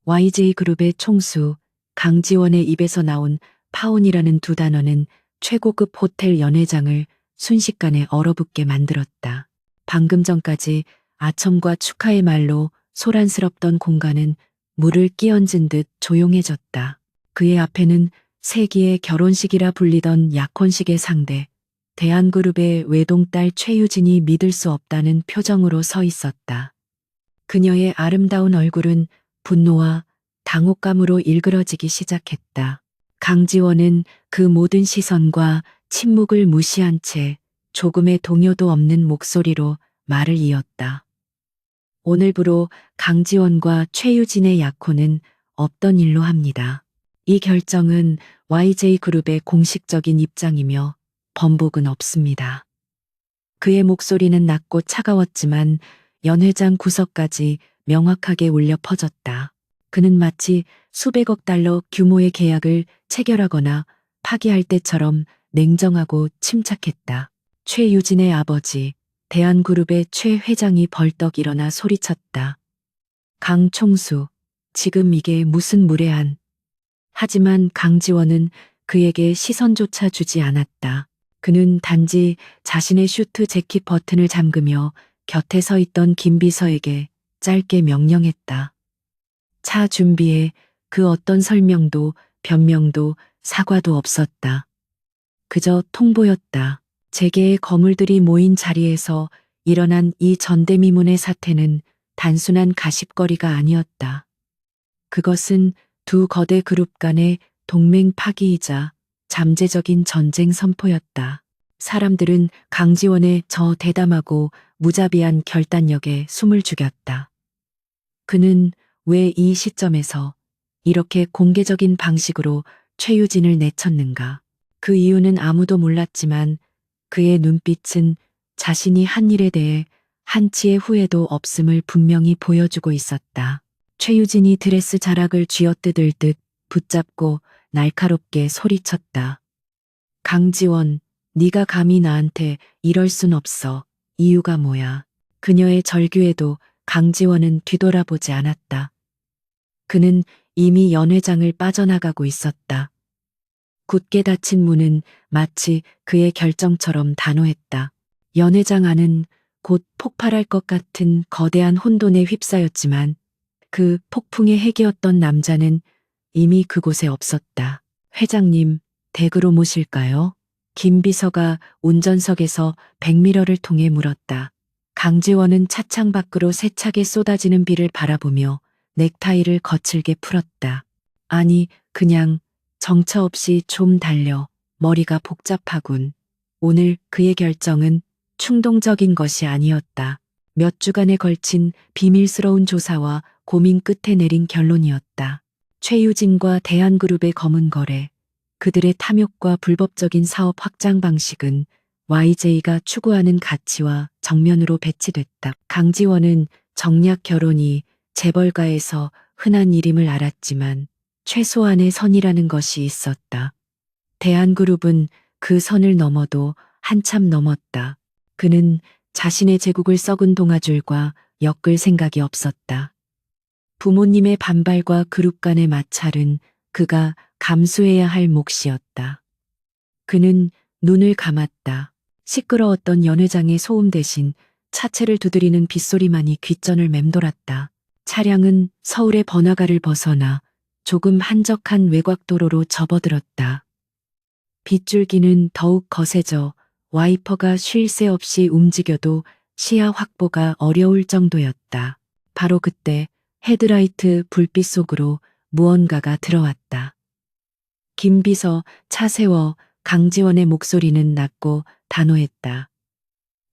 YJ그룹의 총수 강지원의 입에서 나온 파혼이라는 두 단어는 최고급 호텔 연회장을 순식간에 얼어붙게 만들었다. 방금 전까지 아첨과 축하의 말로 소란스럽던 공간은 물을 끼얹은 듯 조용해졌다. 그의 앞에는 세기의 결혼식이라 불리던 약혼식의 상대, 대한그룹의 외동딸 최유진이 믿을 수 없다는 표정으로 서 있었다. 그녀의 아름다운 얼굴은 분노와 당혹감으로 일그러지기 시작했다. 강지원은 그 모든 시선과 침묵을 무시한 채 조금의 동요도 없는 목소리로 말을 이었다. 오늘부로 강지원과 최유진의 약혼은 없던 일로 합니다. 이 결정은 YJ그룹의 공식적인 입장이며 번복은 없습니다. 그의 목소리는 낮고 차가웠지만 연회장 구석까지 명확하게 울려 퍼졌다. 그는 마치 수백억 달러 규모의 계약을 체결하거나 파기할 때처럼 냉정하고 침착했다. 최유진의 아버지, 대한그룹의 최 회장이 벌떡 일어나 소리쳤다. 강 총수, 지금 이게 무슨 무례한. 하지만 강지원은 그에게 시선조차 주지 않았다. 그는 단지 자신의 슈트 재킷 버튼을 잠그며 곁에 서 있던 김비서에게 짧게 명령했다. 차 준비해. 그 어떤 설명도 변명도 사과도 없었다. 그저 통보였다. 재계의 거물들이 모인 자리에서 일어난 이 전대미문의 사태는 단순한 가십거리가 아니었다. 그것은 두 거대 그룹 간의 동맹 파기이자 잠재적인 전쟁 선포였다. 사람들은 강지원의 저 대담하고 무자비한 결단력에 숨을 죽였다. 그는 왜 이 시점에서 이렇게 공개적인 방식으로 최유진을 내쳤는가? 그 이유는 아무도 몰랐지만 그의 눈빛은 자신이 한 일에 대해 한치의 후회도 없음을 분명히 보여주고 있었다. 최유진이 드레스 자락을 쥐어뜯을 듯 붙잡고 날카롭게 소리쳤다. 강지원, 네가 감히 나한테 이럴 순 없어. 이유가 뭐야? 그녀의 절규에도 강지원은 뒤돌아보지 않았다. 그는 이미 연회장을 빠져나가고 있었다. 굳게 닫힌 문은 마치 그의 결정처럼 단호했다. 연회장 안은 곧 폭발할 것 같은 거대한 혼돈에 휩싸였지만 그 폭풍의 핵이었던 남자는 이미 그곳에 없었다. 회장님, 댁으로 모실까요? 김 비서가 운전석에서 백미러를 통해 물었다. 강지원은 차창 밖으로 세차게 쏟아지는 비를 바라보며 넥타이를 거칠게 풀었다. 아니, 그냥 정처 없이 좀 달려. 머리가 복잡하군. 오늘 그의 결정은 충동적인 것이 아니었다. 몇 주간에 걸친 비밀스러운 조사와 고민 끝에 내린 결론이었다. 최유진과 대한그룹의 검은 거래, 그들의 탐욕과 불법적인 사업 확장 방식은 YJ가 추구하는 가치와 정면으로 배치됐다. 강지원은 정략 결혼이 재벌가에서 흔한 일임을 알았지만 최소한의 선이라는 것이 있었다. 대한그룹은 그 선을 넘어도 한참 넘었다. 그는 자신의 제국을 썩은 동아줄과 엮을 생각이 없었다. 부모님의 반발과 그룹 간의 마찰은 그가 감수해야 할 몫이었다. 그는 눈을 감았다. 시끄러웠던 연회장의 소음 대신 차체를 두드리는 빗소리만이 귓전을 맴돌았다. 차량은 서울의 번화가를 벗어나 조금 한적한 외곽도로로 접어들었다. 빗줄기는 더욱 거세져 와이퍼가 쉴 새 없이 움직여도 시야 확보가 어려울 정도였다. 바로 그때 헤드라이트 불빛 속으로 무언가가 들어왔다. 김 비서, 차 세워. 강지원의 목소리는 낮고 단호했다.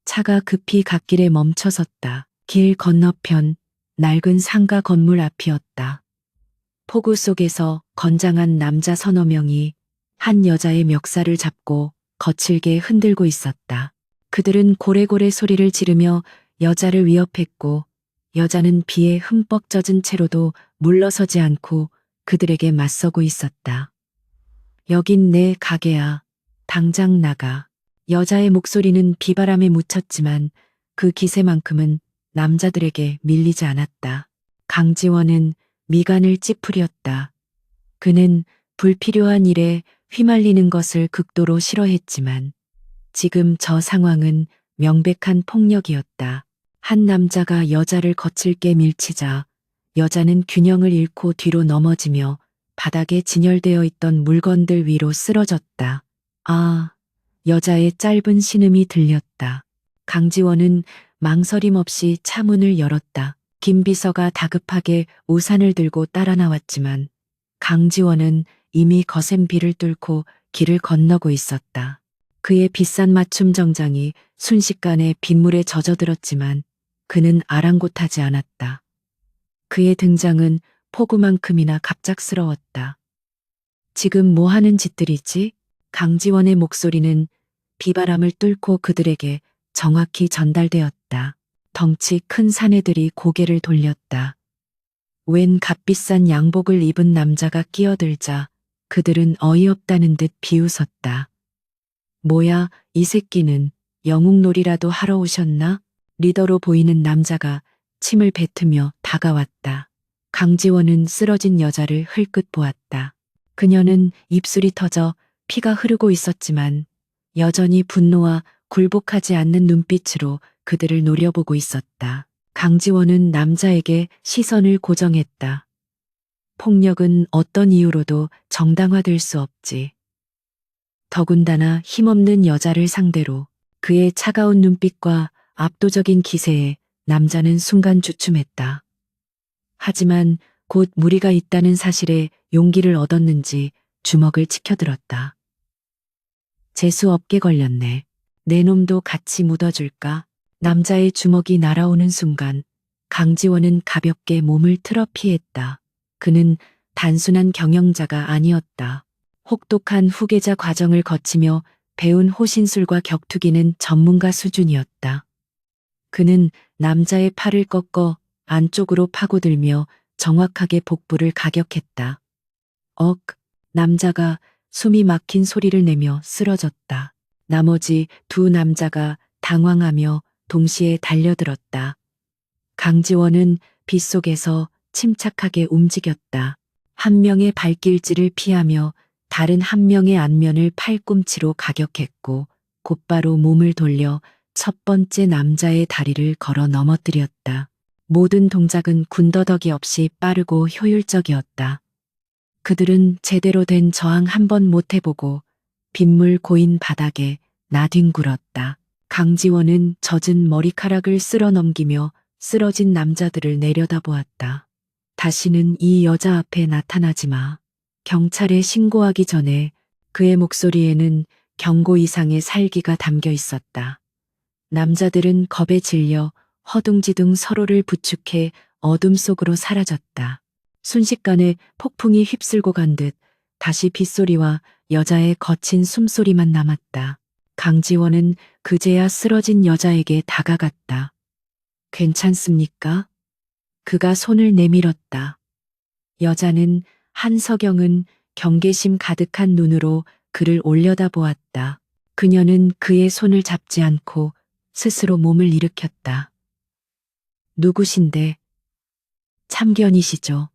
차가 급히 갓길에 멈춰섰다. 길 건너편 낡은 상가 건물 앞이었다. 폭우 속에서 건장한 남자 서너 명이 한 여자의 멱살을 잡고 거칠게 흔들고 있었다. 그들은 고래고래 소리를 지르며 여자를 위협했고 여자는 비에 흠뻑 젖은 채로도 물러서지 않고 그들에게 맞서고 있었다. 여긴 내 가게야. 당장 나가. 여자의 목소리는 비바람에 묻혔지만 그 기세만큼은 남자들에게 밀리지 않았다. 강지원은 미간을 찌푸렸다. 그는 불필요한 일에 휘말리는 것을 극도로 싫어했지만 지금 저 상황은 명백한 폭력이었다. 한 남자가 여자를 거칠게 밀치자 여자는 균형을 잃고 뒤로 넘어지며 바닥에 진열되어 있던 물건들 위로 쓰러졌다. 아, 여자의 짧은 신음이 들렸다. 강지원은 망설임 없이 차문을 열었다. 김 비서가 다급하게 우산을 들고 따라 나왔지만 강지원은 이미 거센 비를 뚫고 길을 건너고 있었다. 그의 비싼 맞춤 정장이 순식간에 빗물에 젖어들었지만 그는 아랑곳하지 않았다. 그의 등장은 폭우만큼이나 갑작스러웠다. 지금 뭐 하는 짓들이지? 강지원의 목소리는 비바람을 뚫고 그들에게 정확히 전달되었다. 덩치 큰 사내들이 고개를 돌렸다. 웬 값비싼 양복을 입은 남자가 끼어들자 그들은 어이없다는 듯 비웃었다. 뭐야, 이 새끼는 영웅놀이라도 하러 오셨나? 리더로 보이는 남자가 침을 뱉으며 다가왔다. 강지원은 쓰러진 여자를 흘끗 보았다. 그녀는 입술이 터져 피가 흐르고 있었지만 여전히 분노와 굴복하지 않는 눈빛으로 그들을 노려보고 있었다. 강지원은 남자에게 시선을 고정했다. 폭력은 어떤 이유로도 정당화될 수 없지. 더군다나 힘없는 여자를 상대로 그의 차가운 눈빛과 압도적인 기세에 남자는 순간 주춤했다. 하지만 곧 무리가 있다는 사실에 용기를 얻었는지 주먹을 치켜들었다. 재수 없게 걸렸네. 내 놈도 같이 묻어줄까? 남자의 주먹이 날아오는 순간 강지원은 가볍게 몸을 틀어 피했다. 그는 단순한 경영자가 아니었다. 혹독한 후계자 과정을 거치며 배운 호신술과 격투기는 전문가 수준이었다. 그는 남자의 팔을 꺾어 안쪽으로 파고들며 정확하게 복부를 가격했다. 억, 남자가 숨이 막힌 소리를 내며 쓰러졌다. 나머지 두 남자가 당황하며 동시에 달려들었다. 강지원은 빗속에서 침착하게 움직였다. 한 명의 발길질을 피하며 다른 한 명의 안면을 팔꿈치로 가격했고 곧바로 몸을 돌려 첫 번째 남자의 다리를 걸어 넘어뜨렸다. 모든 동작은 군더더기 없이 빠르고 효율적이었다. 그들은 제대로 된 저항 한 번 못 해보고 빗물 고인 바닥에 나뒹굴었다. 강지원은 젖은 머리카락을 쓸어 넘기며 쓰러진 남자들을 내려다보았다. 다시는 이 여자 앞에 나타나지 마. 경찰에 신고하기 전에 그의 목소리에는 경고 이상의 살기가 담겨 있었다. 남자들은 겁에 질려 허둥지둥 서로를 부축해 어둠 속으로 사라졌다. 순식간에 폭풍이 휩쓸고 간 듯 다시 빗소리와 여자의 거친 숨소리만 남았다. 강지원은 그제야 쓰러진 여자에게 다가갔다. 괜찮습니까? 그가 손을 내밀었다. 여자는 한석영은 경계심 가득한 눈으로 그를 올려다보았다. 그녀는 그의 손을 잡지 않고 스스로 몸을 일으켰다. 누구신데? 참견이시죠.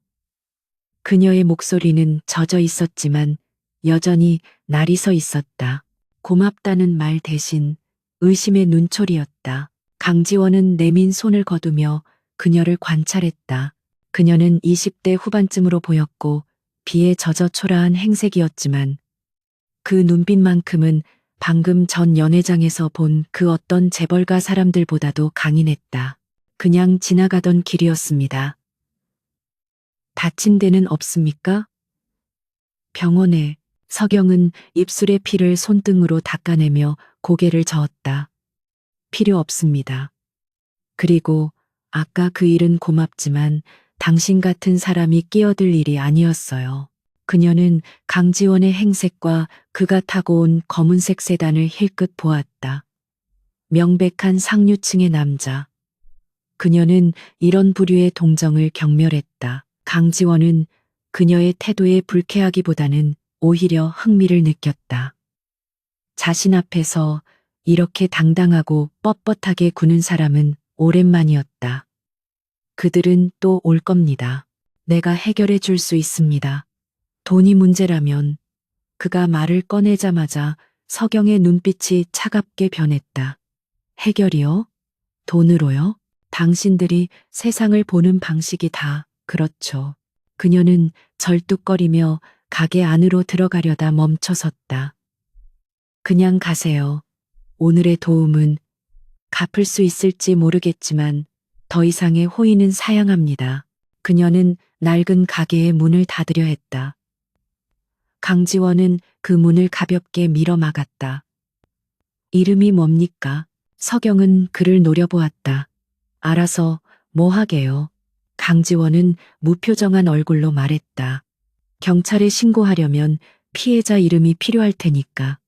그녀의 목소리는 젖어 있었지만 여전히 날이 서 있었다. 고맙다는 말 대신 의심의 눈초리였다. 강지원은 내민 손을 거두며 그녀를 관찰했다. 그녀는 20대 후반쯤으로 보였고 비에 젖어 초라한 행색이었지만 그 눈빛만큼은 방금 전 연회장에서 본 그 어떤 재벌가 사람들보다도 강인했다. 그냥 지나가던 길이었습니다. 다친 데는 없습니까? 병원에. 석영은 입술의 피를 손등으로 닦아내며 고개를 저었다. 필요 없습니다. 그리고 아까 그 일은 고맙지만 당신 같은 사람이 끼어들 일이 아니었어요. 그녀는 강지원의 행색과 그가 타고 온 검은색 세단을 힐끗 보았다. 명백한 상류층의 남자. 그녀는 이런 부류의 동정을 경멸했다. 강지원은 그녀의 태도에 불쾌하기보다는 오히려 흥미를 느꼈다. 자신 앞에서 이렇게 당당하고 뻣뻣하게 구는 사람은 오랜만이었다. 그들은 또 올 겁니다. 내가 해결해 줄 수 있습니다. 돈이 문제라면. 그가 말을 꺼내자마자 서경의 눈빛이 차갑게 변했다. 해결이요? 돈으로요? 당신들이 세상을 보는 방식이 다 그렇죠. 그녀는 절뚝거리며 가게 안으로 들어가려다 멈춰섰다. 그냥 가세요. 오늘의 도움은 갚을 수 있을지 모르겠지만 더 이상의 호의는 사양합니다. 그녀는 낡은 가게의 문을 닫으려 했다. 강지원은 그 문을 가볍게 밀어 막았다. 이름이 뭡니까? 서경은 그를 노려보았다. 알아서 뭐 하게요? 강지원은 무표정한 얼굴로 말했다. 경찰에 신고하려면 피해자 이름이 필요할 테니까.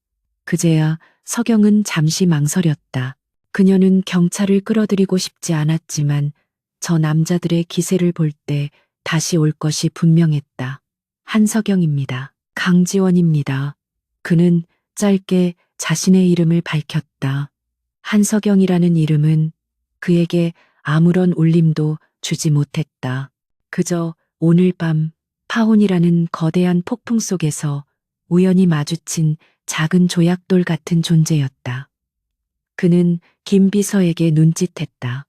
그제야 서경은 잠시 망설였다. 그녀는 경찰을 끌어들이고 싶지 않았지만 저 남자들의 기세를 볼 때 다시 올 것이 분명했다. 한서경입니다. 강지원입니다. 그는 짧게 자신의 이름을 밝혔다. 한서경이라는 이름은 그에게 아무런 울림도 주지 못했다. 그저 오늘 밤 파혼이라는 거대한 폭풍 속에서 우연히 마주친 작은 조약돌 같은 존재였다. 그는 김 비서에게 눈짓했다.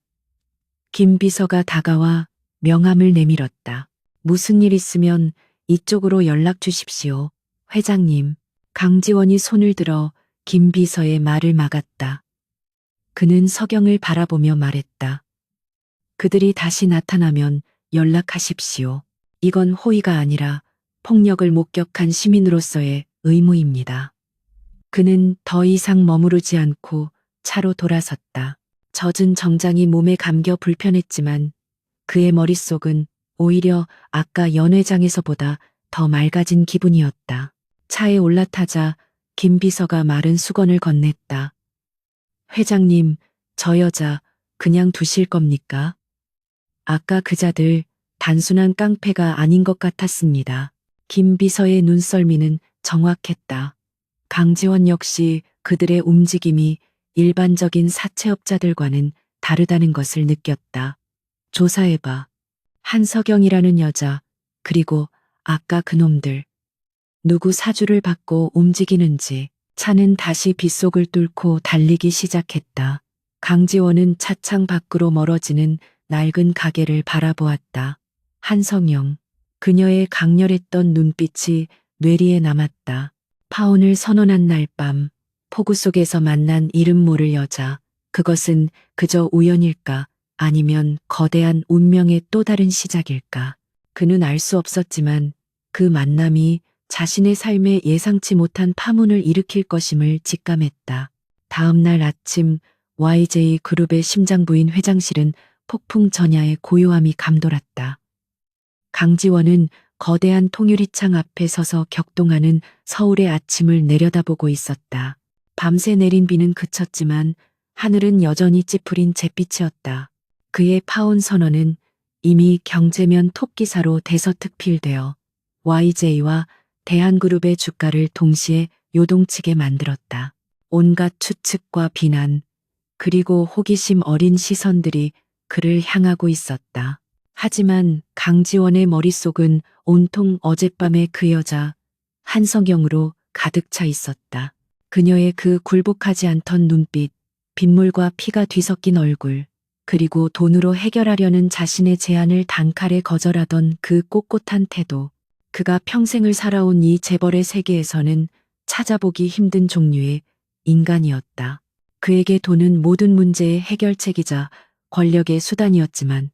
김 비서가 다가와 명함을 내밀었다. 무슨 일 있으면 이쪽으로 연락 주십시오. 회장님. 강지원이 손을 들어 김 비서의 말을 막았다. 그는 서경을 바라보며 말했다. 그들이 다시 나타나면 연락하십시오. 이건 호의가 아니라 폭력을 목격한 시민으로서의 의무입니다. 그는 더 이상 머무르지 않고 차로 돌아섰다. 젖은 정장이 몸에 감겨 불편했지만 그의 머릿속은 오히려 아까 연회장에서보다 더 맑아진 기분이었다. 차에 올라타자 김 비서가 마른 수건을 건넸다. 회장님, 저 여자 그냥 두실 겁니까? 아까 그자들 단순한 깡패가 아닌 것 같았습니다. 김 비서의 눈썰미는 정확했다. 강지원 역시 그들의 움직임이 일반적인 사채업자들과는 다르다는 것을 느꼈다. 조사해봐. 한서경이라는 여자, 그리고 아까 그놈들. 누구 사주를 받고 움직이는지. 차는 다시 빗속을 뚫고 달리기 시작했다. 강지원은 차창 밖으로 멀어지는 낡은 가게를 바라보았다. 한성영. 그녀의 강렬했던 눈빛이 뇌리에 남았다. 파혼을 선언한 날 밤, 폭우 속에서 만난 이름 모를 여자. 그것은 그저 우연일까? 아니면 거대한 운명의 또 다른 시작일까? 그는 알 수 없었지만 그 만남이 자신의 삶에 예상치 못한 파문을 일으킬 것임을 직감했다. 다음 날 아침 YJ 그룹의 심장부인 회장실은 폭풍 전야의 고요함이 감돌았다. 강지원은 거대한 통유리창 앞에 서서 격동하는 서울의 아침을 내려다보고 있었다. 밤새 내린 비는 그쳤지만 하늘은 여전히 찌푸린 잿빛이었다. 그의 파혼 선언은 이미 경제면 톱기사로 대서특필되어 YJ와 대한그룹의 주가를 동시에 요동치게 만들었다. 온갖 추측과 비난, 그리고 호기심 어린 시선들이 그를 향하고 있었다. 하지만 강지원의 머릿속은 온통 어젯밤의 그 여자 한성경으로 가득 차 있었다. 그녀의 그 굴복하지 않던 눈빛, 빗물과 피가 뒤섞인 얼굴, 그리고 돈으로 해결하려는 자신의 제안을 단칼에 거절하던 그 꼿꼿한 태도. 그가 평생을 살아온 이 재벌의 세계에서는 찾아보기 힘든 종류의 인간이었다. 그에게 돈은 모든 문제의 해결책이자 권력의 수단이었지만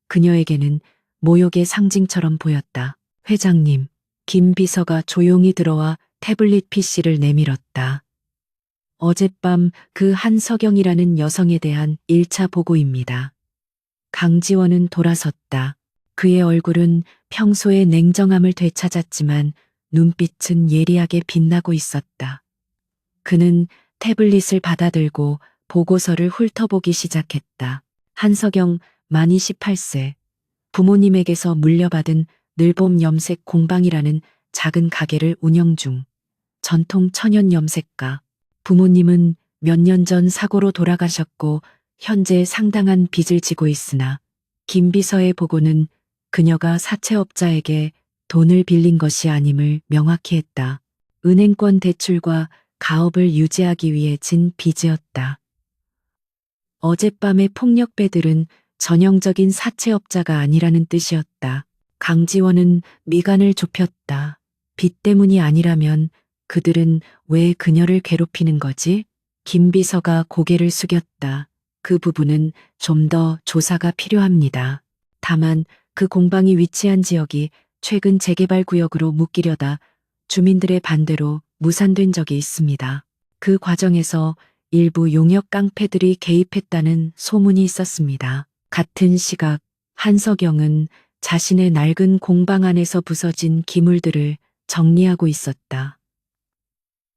그녀에게는 모욕의 상징처럼 보였다. 회장님, 김 비서가 조용히 들어와 태블릿 PC를 내밀었다. 어젯밤 그 한서경이라는 여성에 대한 1차 보고입니다. 강지원은 돌아섰다. 그의 얼굴은 평소의 냉정함을 되찾았지만 눈빛은 예리하게 빛나고 있었다. 그는 태블릿을 받아들고 보고서를 훑어보기 시작했다. 한서경 만 28세. 부모님에게서 물려받은 늘봄 염색 공방이라는 작은 가게를 운영 중. 전통 천연 염색가. 부모님은 몇 년 전 사고로 돌아가셨고 현재 상당한 빚을 지고 있으나 김 비서의 보고는 그녀가 사채업자에게 돈을 빌린 것이 아님을 명확히 했다. 은행권 대출과 가업을 유지하기 위해 진 빚이었다. 어젯밤의 폭력배들은 전형적인 사채업자가 아니라는 뜻이었다. 강지원은 미간을 좁혔다. 빚 때문이 아니라면 그들은 왜 그녀를 괴롭히는 거지? 김 비서가 고개를 숙였다. 그 부분은 좀 더 조사가 필요합니다. 다만 그 공방이 위치한 지역이 최근 재개발 구역으로 묶이려다 주민들의 반대로 무산된 적이 있습니다. 그 과정에서 일부 용역 깡패들이 개입했다는 소문이 있었습니다. 같은 시각 한석영은 자신의 낡은 공방 안에서 부서진 기물들을 정리하고 있었다.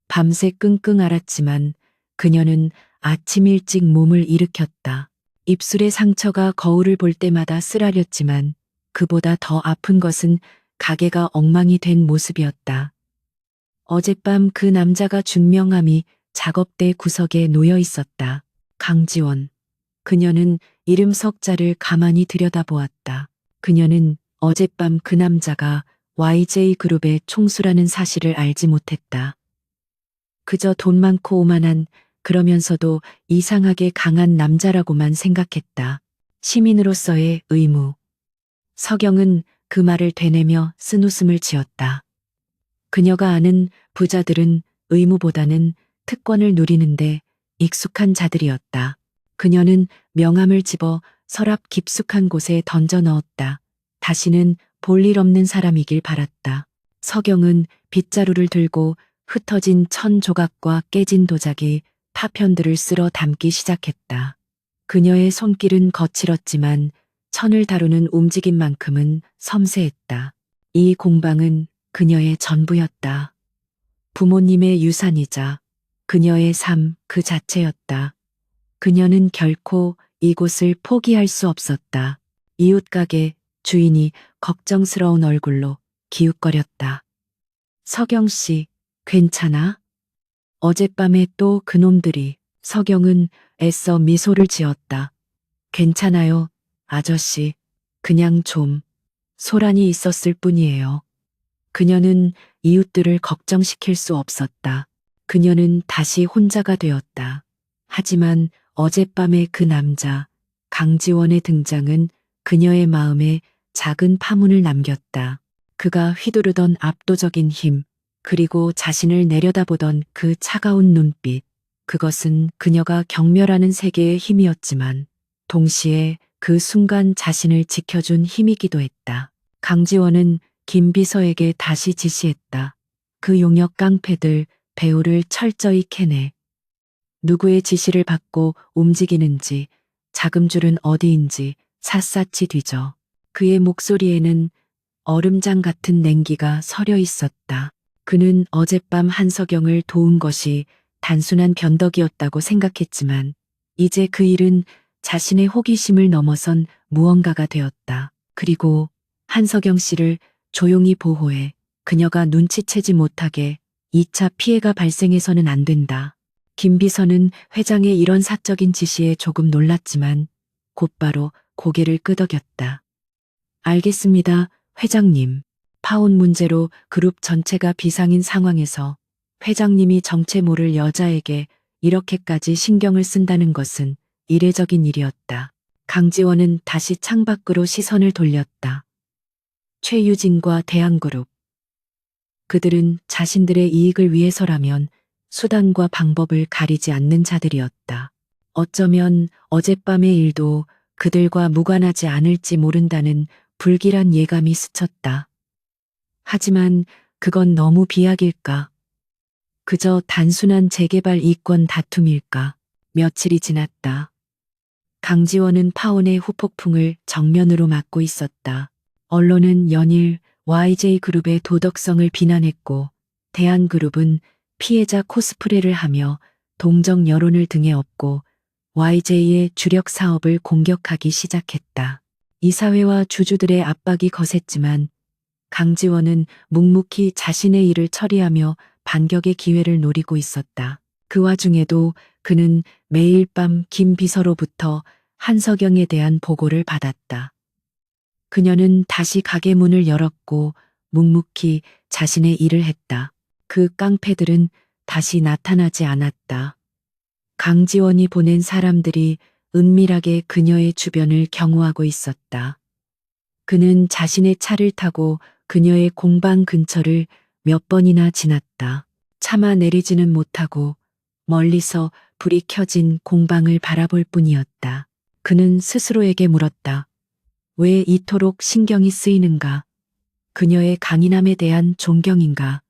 밤새 끙끙 앓았지만 그녀는 아침 일찍 몸을 일으켰다. 입술의 상처가 거울을 볼 때마다 쓰라렸지만 그보다 더 아픈 것은 가게가 엉망이 된 모습이었다. 어젯밤 그 남자가 준 명함이 작업대 구석에 놓여 있었다. 강지원. 그녀는 이름 석자를 가만히 들여다보았다. 그녀는 어젯밤 그 남자가 YJ그룹의 총수라는 사실을 알지 못했다. 그저 돈 많고 오만한, 그러면서도 이상하게 강한 남자라고만 생각했다. 시민으로서의 의무. 석영은 그 말을 되뇌며 쓴웃음을 지었다. 그녀가 아는 부자들은 의무보다는 특권을 누리는데 익숙한 자들이었다. 그녀는 명함을 집어 서랍 깊숙한 곳에 던져 넣었다. 다시는 볼 일 없는 사람이길 바랐다. 석영은 빗자루를 들고 흩어진 천 조각과 깨진 도자기, 파편들을 쓸어 담기 시작했다. 그녀의 손길은 거칠었지만 천을 다루는 움직임만큼은 섬세했다. 이 공방은 그녀의 전부였다. 부모님의 유산이자 그녀의 삶 그 자체였다. 그녀는 결코 이곳을 포기할 수 없었다. 이웃 가게 주인이 걱정스러운 얼굴로 기웃거렸다. 석영 씨, 괜찮아? 어젯밤에 또 그놈들이. 석영은 애써 미소를 지었다. 괜찮아요, 아저씨. 그냥 좀 소란이 있었을 뿐이에요. 그녀는 이웃들을 걱정시킬 수 없었다. 그녀는 다시 혼자가 되었다. 하지만 어젯밤의 그 남자, 강지원의 등장은 그녀의 마음에 작은 파문을 남겼다. 그가 휘두르던 압도적인 힘, 그리고 자신을 내려다보던 그 차가운 눈빛, 그것은 그녀가 경멸하는 세계의 힘이었지만 동시에 그 순간 자신을 지켜준 힘이기도 했다. 강지원은 김 비서에게 다시 지시했다. 그 용역 깡패들 배우를 철저히 캐내. 누구의 지시를 받고 움직이는지, 자금줄은 어디인지 샅샅이 뒤져. 그의 목소리에는 얼음장 같은 냉기가 서려 있었다. 그는 어젯밤 한석영을 도운 것이 단순한 변덕이었다고 생각했지만 이제 그 일은 자신의 호기심을 넘어선 무언가가 되었다. 그리고 한석영 씨를 조용히 보호해 그녀가 눈치채지 못하게 2차 피해가 발생해서는 안 된다. 김 비서는 회장의 이런 사적인 지시에 조금 놀랐지만 곧바로 고개를 끄덕였다. 알겠습니다, 회장님. 파혼 문제로 그룹 전체가 비상인 상황에서 회장님이 정체 모를 여자에게 이렇게까지 신경을 쓴다는 것은 이례적인 일이었다. 강지원은 다시 창밖으로 시선을 돌렸다. 최유진과 대한그룹. 그들은 자신들의 이익을 위해서라면 수단과 방법을 가리지 않는 자들이었다. 어쩌면 어젯밤의 일도 그들과 무관하지 않을지 모른다는 불길한 예감이 스쳤다. 하지만 그건 너무 비약일까? 그저 단순한 재개발 이권 다툼일까? 며칠이 지났다. 강지원은 파혼의 후폭풍을 정면으로 맞고 있었다. 언론은 연일 YJ그룹의 도덕성을 비난했고 대한그룹은 피해자 코스프레를 하며 동정 여론을 등에 업고 YJ의 주력 사업을 공격하기 시작했다. 이사회와 주주들의 압박이 거셌지만 강지원은 묵묵히 자신의 일을 처리하며 반격의 기회를 노리고 있었다. 그 와중에도 그는 매일 밤 김 비서로부터 한석영에 대한 보고를 받았다. 그녀는 다시 가게 문을 열었고 묵묵히 자신의 일을 했다. 그 깡패들은 다시 나타나지 않았다. 강지원이 보낸 사람들이 은밀하게 그녀의 주변을 경호하고 있었다. 그는 자신의 차를 타고 그녀의 공방 근처를 몇 번이나 지났다. 차마 내리지는 못하고 멀리서 불이 켜진 공방을 바라볼 뿐이었다. 그는 스스로에게 물었다. 왜 이토록 신경이 쓰이는가? 그녀의 강인함에 대한 존경인가?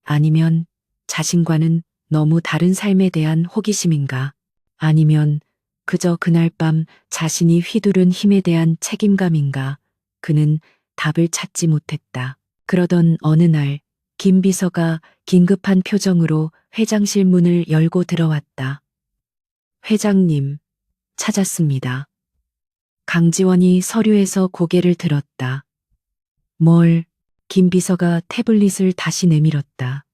아니면 자신과는 너무 다른 삶에 대한 호기심인가? 아니면 그저 그날 밤 자신이 휘두른 힘에 대한 책임감인가? 그는 답을 찾지 못했다. 그러던 어느 날, 김 비서가 긴급한 표정으로 회장실 문을 열고 들어왔다. 회장님, 찾았습니다. 강지원이 서류에서 고개를 들었다. 뭘? 김 비서가 태블릿을 다시 내밀었다.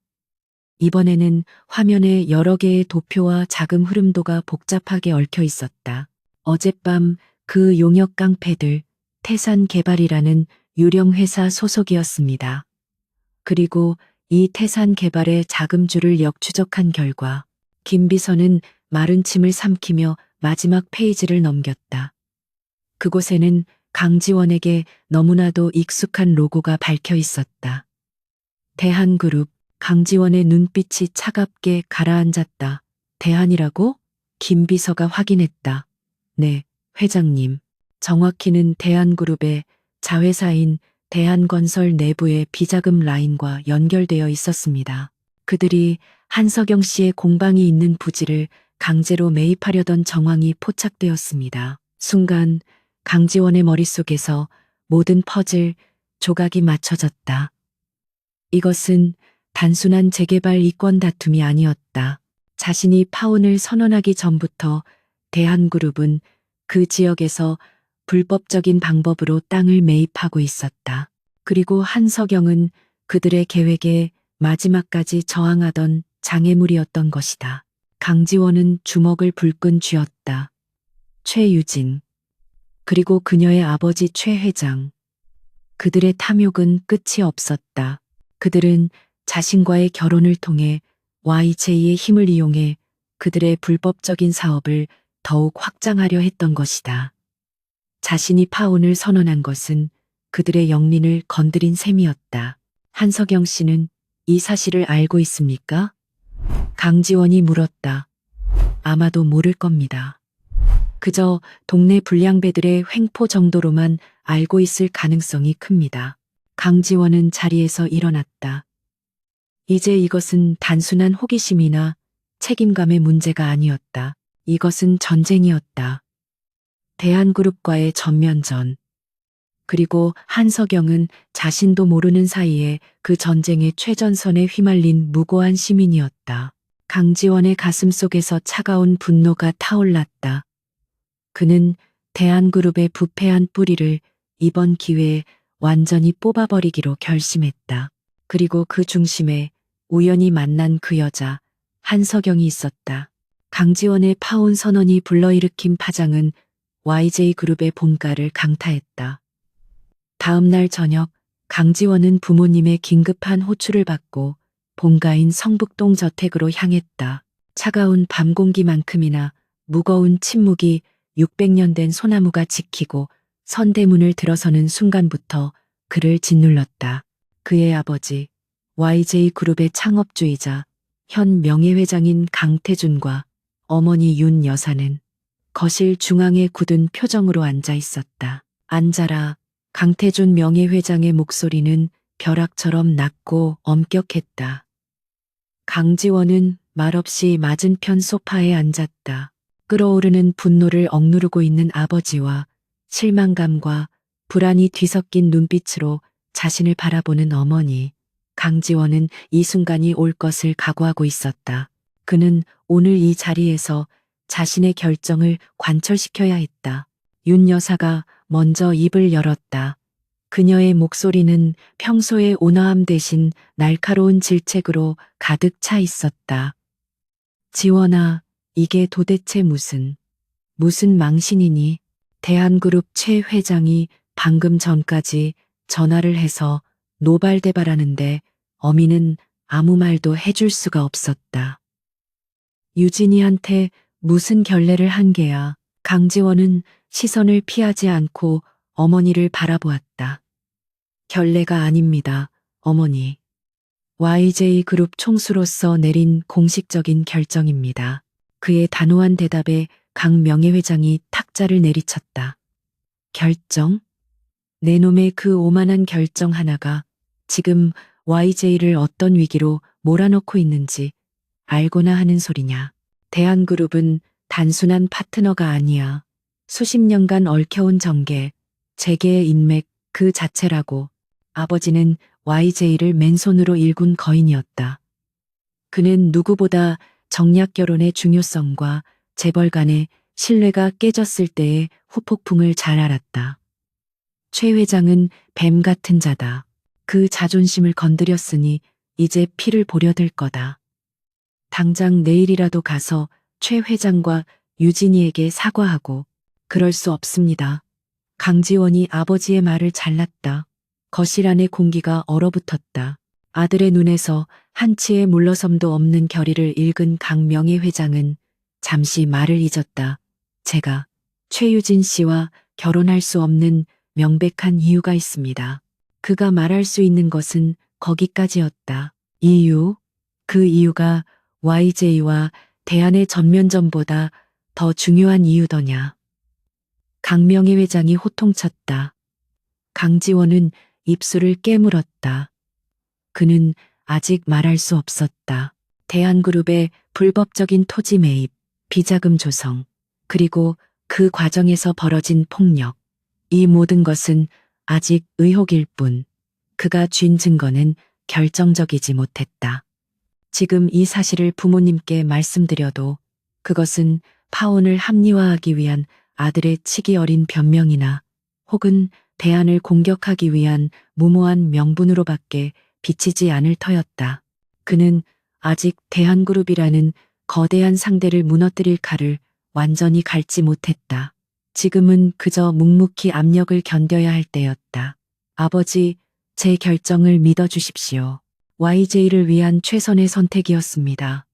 이번에는 화면에 여러 개의 도표와 자금 흐름도가 복잡하게 얽혀 있었다. 어젯밤 그 용역 깡패들, 태산개발이라는 유령 회사 소속이었습니다. 그리고 이 태산개발의 자금줄을 역추적한 결과 김 비서는 마른 침을 삼키며 마지막 페이지를 넘겼다. 그곳에는 강지원에게 너무나도 익숙한 로고가 밝혀 있었다. 대한그룹. 강지원의 눈빛이 차갑게 가라앉았다. 대한이라고? 김 비서가 확인했다. 네, 회장님. 정확히는 대한그룹의 자회사인 대한건설 내부의 비자금 라인과 연결되어 있었습니다. 그들이 한석영 씨의 공방이 있는 부지를 강제로 매입하려던 정황이 포착되었습니다. 순간 강지원의 머릿속에서 모든 퍼즐 조각이 맞춰졌다. 이것은 단순한 재개발 이권 다툼이 아니었다. 자신이 파혼을 선언하기 전부터 대한그룹은 그 지역에서 불법적인 방법으로 땅을 매입하고 있었다. 그리고 한석영은 그들의 계획에 마지막까지 저항하던 장애물이었던 것이다. 강지원은 주먹을 불끈 쥐었다. 최유진, 그리고 그녀의 아버지 최 회장. 그들의 탐욕은 끝이 없었다. 그들은 자신과의 결혼을 통해 YJ의 힘을 이용해 그들의 불법적인 사업을 더욱 확장하려 했던 것이다. 자신이 파혼을 선언한 것은 그들의 영린을 건드린 셈이었다. 한석영 씨는 이 사실을 알고 있습니까? 강지원이 물었다. 아마도 모를 겁니다. 그저 동네 불량배들의 횡포 정도로만 알고 있을 가능성이 큽니다. 강지원은 자리에서 일어났다. 이제 이것은 단순한 호기심이나 책임감의 문제가 아니었다. 이것은 전쟁이었다. 대한그룹과의 전면전. 그리고 한석영은 자신도 모르는 사이에 그 전쟁의 최전선에 휘말린 무고한 시민이었다. 강지원의 가슴 속에서 차가운 분노가 타올랐다. 그는 대한그룹의 부패한 뿌리를 이번 기회에 완전히 뽑아버리기로 결심했다. 그리고 그 중심에 우연히 만난 그 여자, 한석영이 있었다. 강지원의 파혼 선언이 불러일으킨 파장은 YJ그룹의 본가를 강타했다. 다음 날 저녁, 강지원은 부모님의 긴급한 호출을 받고 본가인 성북동 저택으로 향했다. 차가운 밤 공기만큼이나 무거운 침묵이 600년 된 소나무가 지키고 선대문을 들어서는 순간부터 그를 짓눌렀다. 그의 아버지, YJ그룹의 창업주이자 현 명예회장인 강태준과 어머니 윤 여사는 거실 중앙에 굳은 표정으로 앉아 있었다. 앉아라. 강태준 명예회장의 목소리는 벼락처럼 낮고 엄격했다. 강지원은 말없이 맞은편 소파에 앉았다. 끓어오르는 분노를 억누르고 있는 아버지와 실망감과 불안이 뒤섞인 눈빛으로 자신을 바라보는 어머니. 강지원은 이 순간이 올 것을 각오하고 있었다. 그는 오늘 이 자리에서 자신의 결정을 관철시켜야 했다. 윤 여사가 먼저 입을 열었다. 그녀의 목소리는 평소의 온화함 대신 날카로운 질책으로 가득 차 있었다. 지원아, 이게 도대체 무슨 망신이니? 대한그룹 최 회장이 방금 전까지 전화를 해서 노발대발하는데 어미는 아무 말도 해줄 수가 없었다. 유진이한테 무슨 결례를 한 게야. 강지원은 시선을 피하지 않고 어머니를 바라보았다. 결례가 아닙니다, 어머니. YJ그룹 총수로서 내린 공식적인 결정입니다. 그의 단호한 대답에 강 명예회장이 탁자를 내리쳤다. 결정? 내 놈의 그 오만한 결정 하나가 지금 YJ를 어떤 위기로 몰아넣고 있는지 알고나 하는 소리냐. 대한그룹은 단순한 파트너가 아니야. 수십 년간 얽혀온 정계, 재계의 인맥 그 자체라고. 아버지는 YJ를 맨손으로 일군 거인이었다. 그는 누구보다 정략 결혼의 중요성과 재벌 간의 신뢰가 깨졌을 때의 후폭풍을 잘 알았다. 최 회장은 뱀 같은 자다. 그 자존심을 건드렸으니 이제 피를 보려들 거다. 당장 내일이라도 가서 최 회장과 유진이에게 사과하고. 그럴 수 없습니다. 강지원이 아버지의 말을 잘랐다. 거실 안의 공기가 얼어붙었다. 아들의 눈에서 한치의 물러섬도 없는 결의를 읽은 강 명예회장은 잠시 말을 잊었다. 제가 최유진 씨와 결혼할 수 없는 명백한 이유가 있습니다. 그가 말할 수 있는 것은 거기까지였다. 이유? 그 이유가 YJ와 대안의 전면전보다 더 중요한 이유더냐. 강명희 회장이 호통쳤다. 강지원은 입술을 깨물었다. 그는 아직 말할 수 없었다. 대한그룹의 불법적인 토지 매입, 비자금 조성, 그리고 그 과정에서 벌어진 폭력. 이 모든 것은 아직 의혹일 뿐, 그가 쥔 증거는 결정적이지 못했다. 지금 이 사실을 부모님께 말씀드려도 그것은 파혼을 합리화하기 위한 아들의 치기 어린 변명이나 혹은 대안을 공격하기 위한 무모한 명분으로밖에 비치지 않을 터였다. 그는 아직 대한그룹이라는 거대한 상대를 무너뜨릴 칼을 완전히 갈지 못했다. 지금은 그저 묵묵히 압력을 견뎌야 할 때였다. 아버지, 제 결정을 믿어주십시오. YJ를 위한 최선의 선택이었습니다.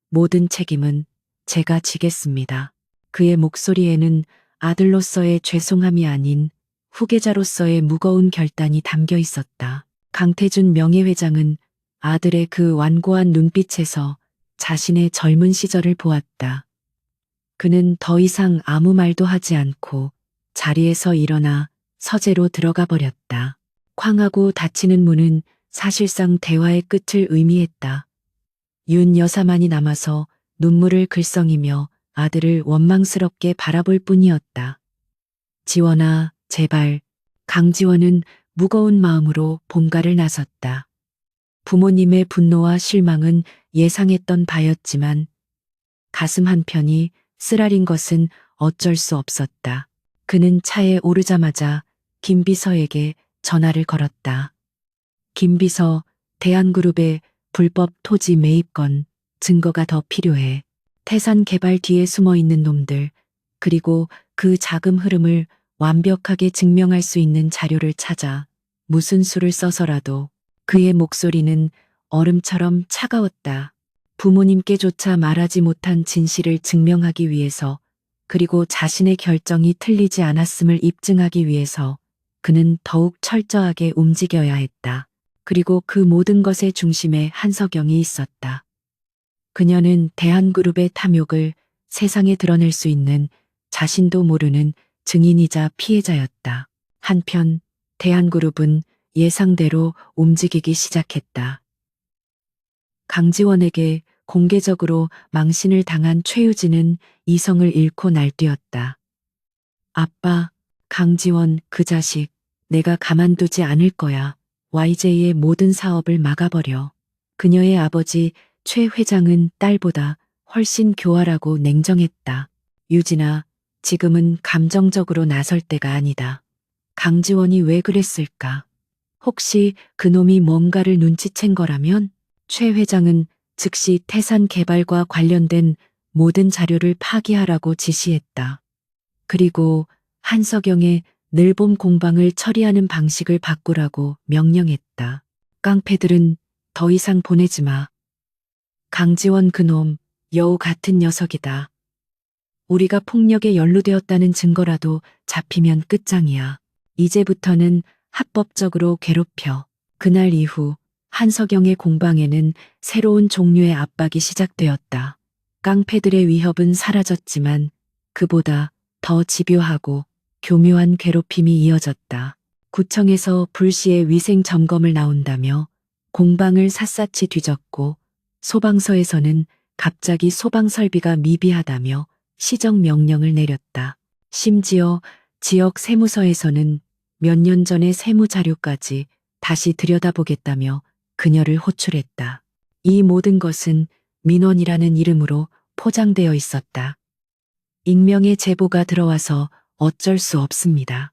모든 책임은 제가 지겠습니다. 그의 목소리에는 아들로서의 죄송함이 아닌 후계자로서의 무거운 결단이 담겨 있었다. 강태준 명예회장은 아들의 그 완고한 눈빛에서 자신의 젊은 시절을 보았다. 그는 더 이상 아무 말도 하지 않고 자리에서 일어나 서재로 들어가 버렸다. 쾅하고 닫히는 문은 사실상 대화의 끝을 의미했다. 윤 여사만이 남아서 눈물을 글썽이며 아들을 원망스럽게 바라볼 뿐이었다. 지원아, 제발. 강지원은 무거운 마음으로 본가를 나섰다. 부모님의 분노와 실망은 예상했던 바였지만 가슴 한편이 쓰라린 것은 어쩔 수 없었다. 그는 차에 오르자마자 김비서에게 전화를 걸었다. 김비서, 대한그룹의 불법 토지 매입건 증거가 더 필요해. 태산 개발 뒤에 숨어 있는 놈들, 그리고 그 자금 흐름을 완벽하게 증명할 수 있는 자료를 찾아 무슨 수를 써서라도. 그의 목소리는 얼음처럼 차가웠다. 부모님께조차 말하지 못한 진실을 증명하기 위해서, 그리고 자신의 결정이 틀리지 않았음을 입증하기 위해서 그는 더욱 철저하게 움직여야 했다. 그리고 그 모든 것의 중심에 한석영이 있었다. 그녀는 대한그룹의 탐욕을 세상에 드러낼 수 있는 자신도 모르는 증인이자 피해자였다. 한편 대한그룹은 예상대로 움직이기 시작했다. 강지원에게 공개적으로 망신을 당한 최유진은 이성을 잃고 날뛰었다. 아빠, 강지원 그 자식, 내가 가만두지 않을 거야. YJ의 모든 사업을 막아버려. 그녀의 아버지 최 회장은 딸보다 훨씬 교활하고 냉정했다. 유진아, 지금은 감정적으로 나설 때가 아니다. 강지원이 왜 그랬을까? 혹시 그놈이 뭔가를 눈치챈 거라면? 최 회장은 즉시 태산 개발과 관련된 모든 자료를 파기하라고 지시했다. 그리고 한석영의 늘봄 공방을 처리하는 방식을 바꾸라고 명령했다. 깡패들은 더 이상 보내지 마. 강지원 그놈 여우 같은 녀석이다. 우리가 폭력에 연루되었다는 증거라도 잡히면 끝장이야. 이제부터는 합법적으로 괴롭혀. 그날 이후 한석영의 공방에는 새로운 종류의 압박이 시작되었다. 깡패들의 위협은 사라졌지만 그보다 더 집요하고 교묘한 괴롭힘이 이어졌다. 구청에서 불시에 위생 점검을 나온다며 공방을 샅샅이 뒤졌고 소방서에서는 갑자기 소방 설비가 미비하다며 시정 명령을 내렸다. 심지어 지역 세무서에서는 몇 년 전의 세무 자료까지 다시 들여다보겠다며 그녀를 호출했다. 이 모든 것은 민원이라는 이름으로 포장되어 있었다. 익명의 제보가 들어와서 어쩔 수 없습니다.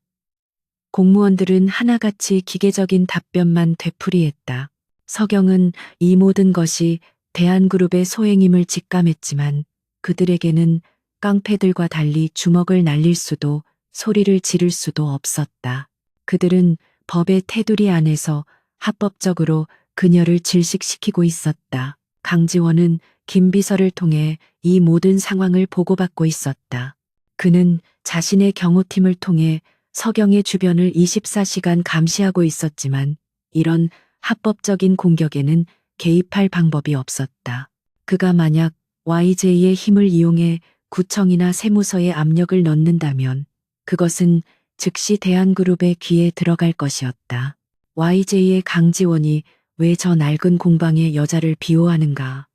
공무원들은 하나같이 기계적인 답변만 되풀이했다. 서경은 이 모든 것이 대한그룹의 소행임을 직감했지만 그들에게는 깡패들과 달리 주먹을 날릴 수도 소리를 지를 수도 없었다. 그들은 법의 테두리 안에서 합법적으로 그녀를 질식시키고 있었다. 강지원은 김 비서를 통해 이 모든 상황을 보고받고 있었다. 그는 자신의 경호팀을 통해 서경의 주변을 24시간 감시하고 있었지만 이런 합법적인 공격에는 개입할 방법이 없었다. 그가 만약 YJ의 힘을 이용해 구청이나 세무서에 압력을 넣는다면 그것은 즉시 대한그룹의 귀에 들어갈 것이었다. YJ의 강지원이 왜 저 낡은 공방의 여자를 비호하는가?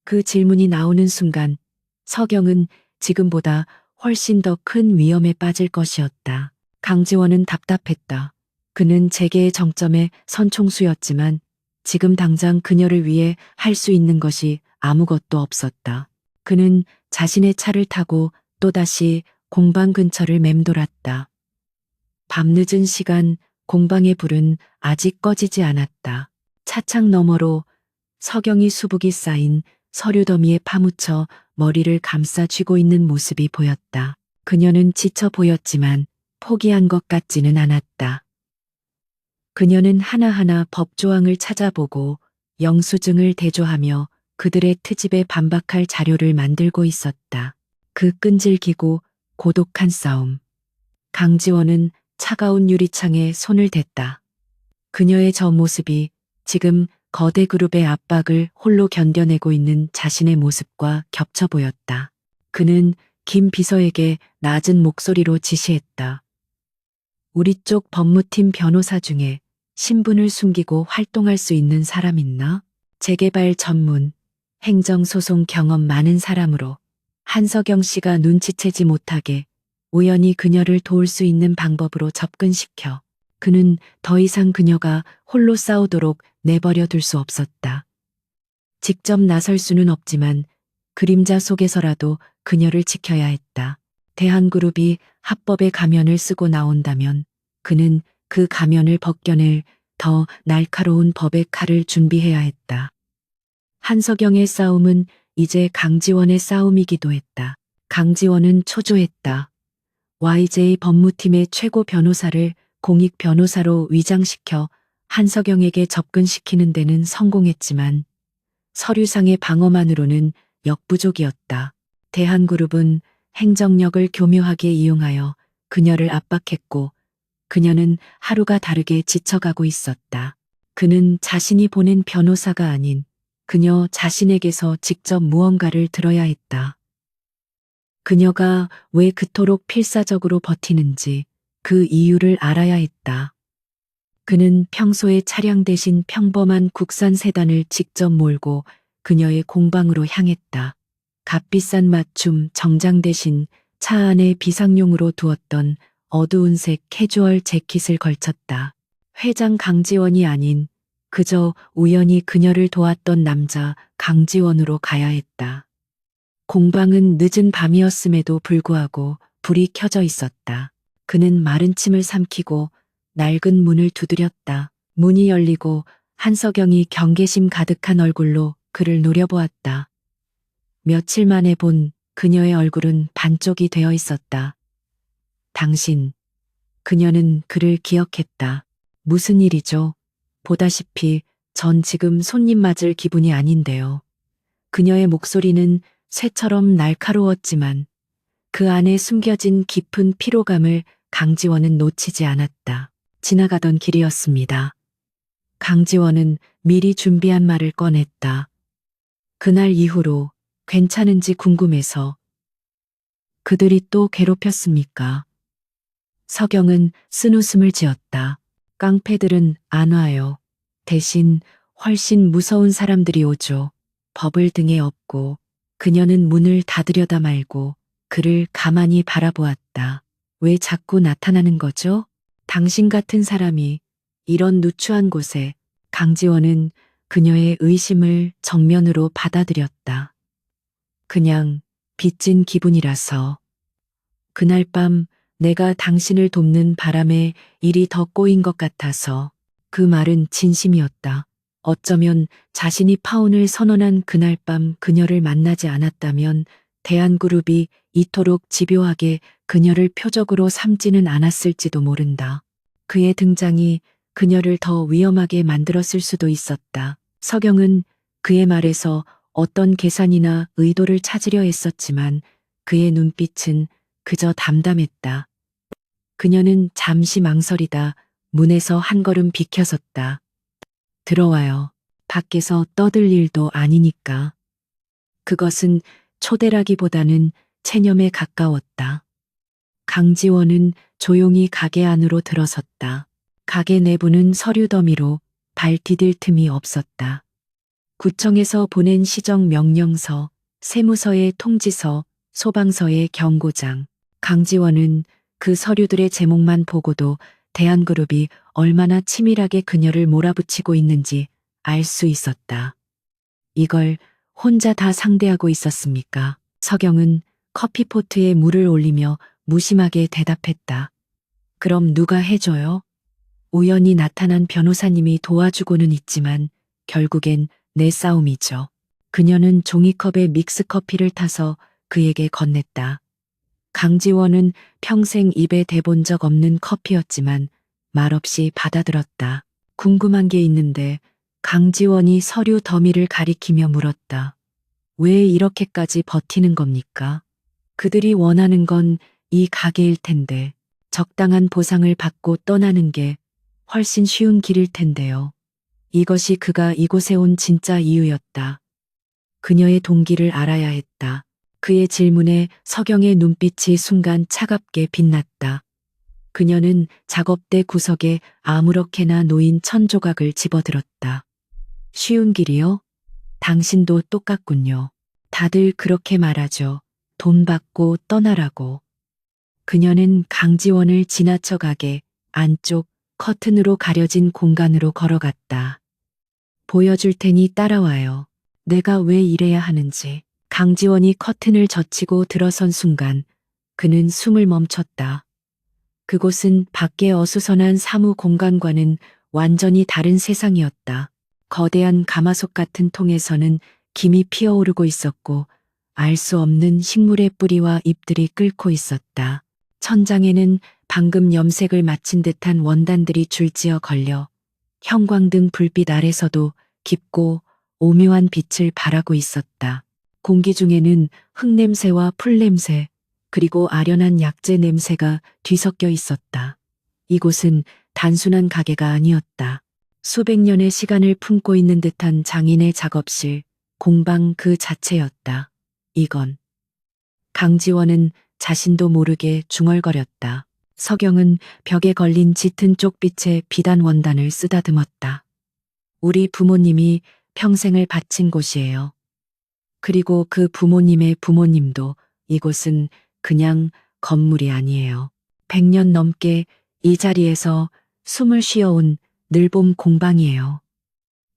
그 질문이 나오는 순간 서경은 지금보다 훨씬 더 큰 위험에 빠질 것이었다. 강지원은 답답했다. 그는 재계의 정점에 선 총수였지만 지금 당장 그녀를 위해 할 수 있는 것이 아무것도 없었다. 그는 자신의 차를 타고 또다시 공방 근처를 맴돌았다. 밤늦은 시간 공방의 불은 아직 꺼지지 않았다. 차창 너머로 서경이 수북이 쌓인 서류 더미에 파묻혀 머리를 감싸 쥐고 있는 모습이 보였다. 그녀는 지쳐 보였지만 포기한 것 같지는 않았다. 그녀는 하나하나 법조항을 찾아보고 영수증을 대조하며 그들의 트집에 반박할 자료를 만들고 있었다. 그 끈질기고 고독한 싸움. 강지원은 차가운 유리창에 손을 댔다. 그녀의 저 모습이 지금 거대 그룹의 압박을 홀로 견뎌내고 있는 자신의 모습과 겹쳐 보였다. 그는 김 비서에게 낮은 목소리로 지시했다. 우리 쪽 법무팀 변호사 중에 신분을 숨기고 활동할 수 있는 사람 있나? 재개발 전문, 행정소송 경험 많은 사람으로 한석영 씨가 눈치채지 못하게 우연히 그녀를 도울 수 있는 방법으로 접근시켜. 그는 더 이상 그녀가 홀로 싸우도록 내버려 둘 수 없었다. 직접 나설 수는 없지만 그림자 속에서라도 그녀를 지켜야 했다. 대한그룹이 합법의 가면을 쓰고 나온다면 그는 그 가면을 벗겨낼 더 날카로운 법의 칼을 준비해야 했다. 한석영의 싸움은 이제 강지원의 싸움이기도 했다. 강지원은 초조했다. YJ 법무팀의 최고 변호사를 공익 변호사로 위장시켜 한석영에게 접근시키는 데는 성공했지만 서류상의 방어만으로는 역부족이었다. 대한그룹은 행정력을 교묘하게 이용하여 그녀를 압박했고 그녀는 하루가 다르게 지쳐가고 있었다. 그는 자신이 보낸 변호사가 아닌 그녀 자신에게서 직접 무언가를 들어야 했다. 그녀가 왜 그토록 필사적으로 버티는지 그 이유를 알아야 했다. 그는 평소에 차량 대신 평범한 국산 세단을 직접 몰고 그녀의 공방으로 향했다. 값비싼 맞춤 정장 대신 차 안에 비상용으로 두었던 어두운 색 캐주얼 재킷을 걸쳤다. 회장 강지원이 아닌 그저 우연히 그녀를 도왔던 남자 강지원으로 가야 했다. 공방은 늦은 밤이었음에도 불구하고 불이 켜져 있었다. 그는 마른 침을 삼키고 낡은 문을 두드렸다. 문이 열리고 한석영이 경계심 가득한 얼굴로 그를 노려보았다. 며칠 만에 본 그녀의 얼굴은 반쪽이 되어 있었다. 당신, 그녀는 그를 기억했다. 무슨 일이죠? 보다시피 전 지금 손님 맞을 기분이 아닌데요. 그녀의 목소리는 쇠처럼 날카로웠지만 그 안에 숨겨진 깊은 피로감을 강지원은 놓치지 않았다. 지나가던 길이었습니다. 강지원은 미리 준비한 말을 꺼냈다. 그날 이후로 괜찮은지 궁금해서. 그들이 또 괴롭혔습니까? 서경은 쓴웃음을 지었다. 깡패들은 안 와요. 대신 훨씬 무서운 사람들이 오죠. 법을 등에 업고. 그녀는 문을 닫으려다 말고 그를 가만히 바라보았다. 왜 자꾸 나타나는 거죠? 당신 같은 사람이 이런 누추한 곳에. 강지원은 그녀의 의심을 정면으로 받아들였다. 그냥 빚진 기분이라서. 그날 밤 내가 당신을 돕는 바람에 일이 더 꼬인 것 같아서. 그 말은 진심이었다. 어쩌면 자신이 파혼을 선언한 그날 밤 그녀를 만나지 않았다면 대한그룹이 이토록 집요하게 그녀를 표적으로 삼지는 않았을지도 모른다. 그의 등장이 그녀를 더 위험하게 만들었을 수도 있었다. 서경은 그의 말에서 어떤 계산이나 의도를 찾으려 했었지만 그의 눈빛은 그저 담담했다. 그녀는 잠시 망설이다 문에서 한 걸음 비켜섰다. 들어와요. 밖에서 떠들 일도 아니니까. 그것은 초대라기보다는 체념에 가까웠다. 강지원은 조용히 가게 안으로 들어섰다. 가게 내부는 서류 더미로 발 디딜 틈이 없었다. 구청에서 보낸 시정 명령서, 세무서의 통지서, 소방서의 경고장. 강지원은 그 서류들의 제목만 보고도 대한그룹이 얼마나 치밀하게 그녀를 몰아붙이고 있는지 알 수 있었다. 이걸 혼자 다 상대하고 있었습니까? 서경은 커피포트에 물을 올리며 무심하게 대답했다. 그럼 누가 해줘요? 우연히 나타난 변호사님이 도와주고는 있지만 결국엔 내 싸움이죠. 그녀는 종이컵에 믹스커피를 타서 그에게 건넸다. 강지원은 평생 입에 대본 적 없는 커피였지만 말없이 받아들었다. 궁금한 게 있는데 강지원이 서류 더미를 가리키며 물었다. 왜 이렇게까지 버티는 겁니까? 그들이 원하는 건 이 가게일 텐데 적당한 보상을 받고 떠나는 게 훨씬 쉬운 길일 텐데요. 이것이 그가 이곳에 온 진짜 이유였다. 그녀의 동기를 알아야 했다. 그의 질문에 서경의 눈빛이 순간 차갑게 빛났다. 그녀는 작업대 구석에 아무렇게나 놓인 천조각을 집어들었다. 쉬운 길이요? 당신도 똑같군요. 다들 그렇게 말하죠. 돈 받고 떠나라고. 그녀는 강지원을 지나쳐 가게 안쪽 커튼으로 가려진 공간으로 걸어갔다. 보여줄 테니 따라와요. 내가 왜 이래야 하는지. 강지원이 커튼을 젖히고 들어선 순간 그는 숨을 멈췄다. 그곳은 밖에 어수선한 사무 공간과는 완전히 다른 세상이었다. 거대한 가마솥 같은 통에서는 김이 피어오르고 있었고 알 수 없는 식물의 뿌리와 잎들이 끓고 있었다. 천장에는 방금 염색을 마친 듯한 원단들이 줄지어 걸려 형광등 불빛 아래서도 깊고 오묘한 빛을 발하고 있었다. 공기 중에는 흙냄새와 풀냄새, 그리고 아련한 약재 냄새가 뒤섞여 있었다. 이곳은 단순한 가게가 아니었다. 수백 년의 시간을 품고 있는 듯한 장인의 작업실, 공방 그 자체였다. 이건. 강지원은 자신도 모르게 중얼거렸다. 서경은 벽에 걸린 짙은 쪽빛의 비단 원단을 쓰다듬었다. 우리 부모님이 평생을 바친 곳이에요. 그리고 그 부모님의 부모님도. 이곳은 그냥 건물이 아니에요. 100년 넘게 이 자리에서 숨을 쉬어온 늘봄 공방이에요.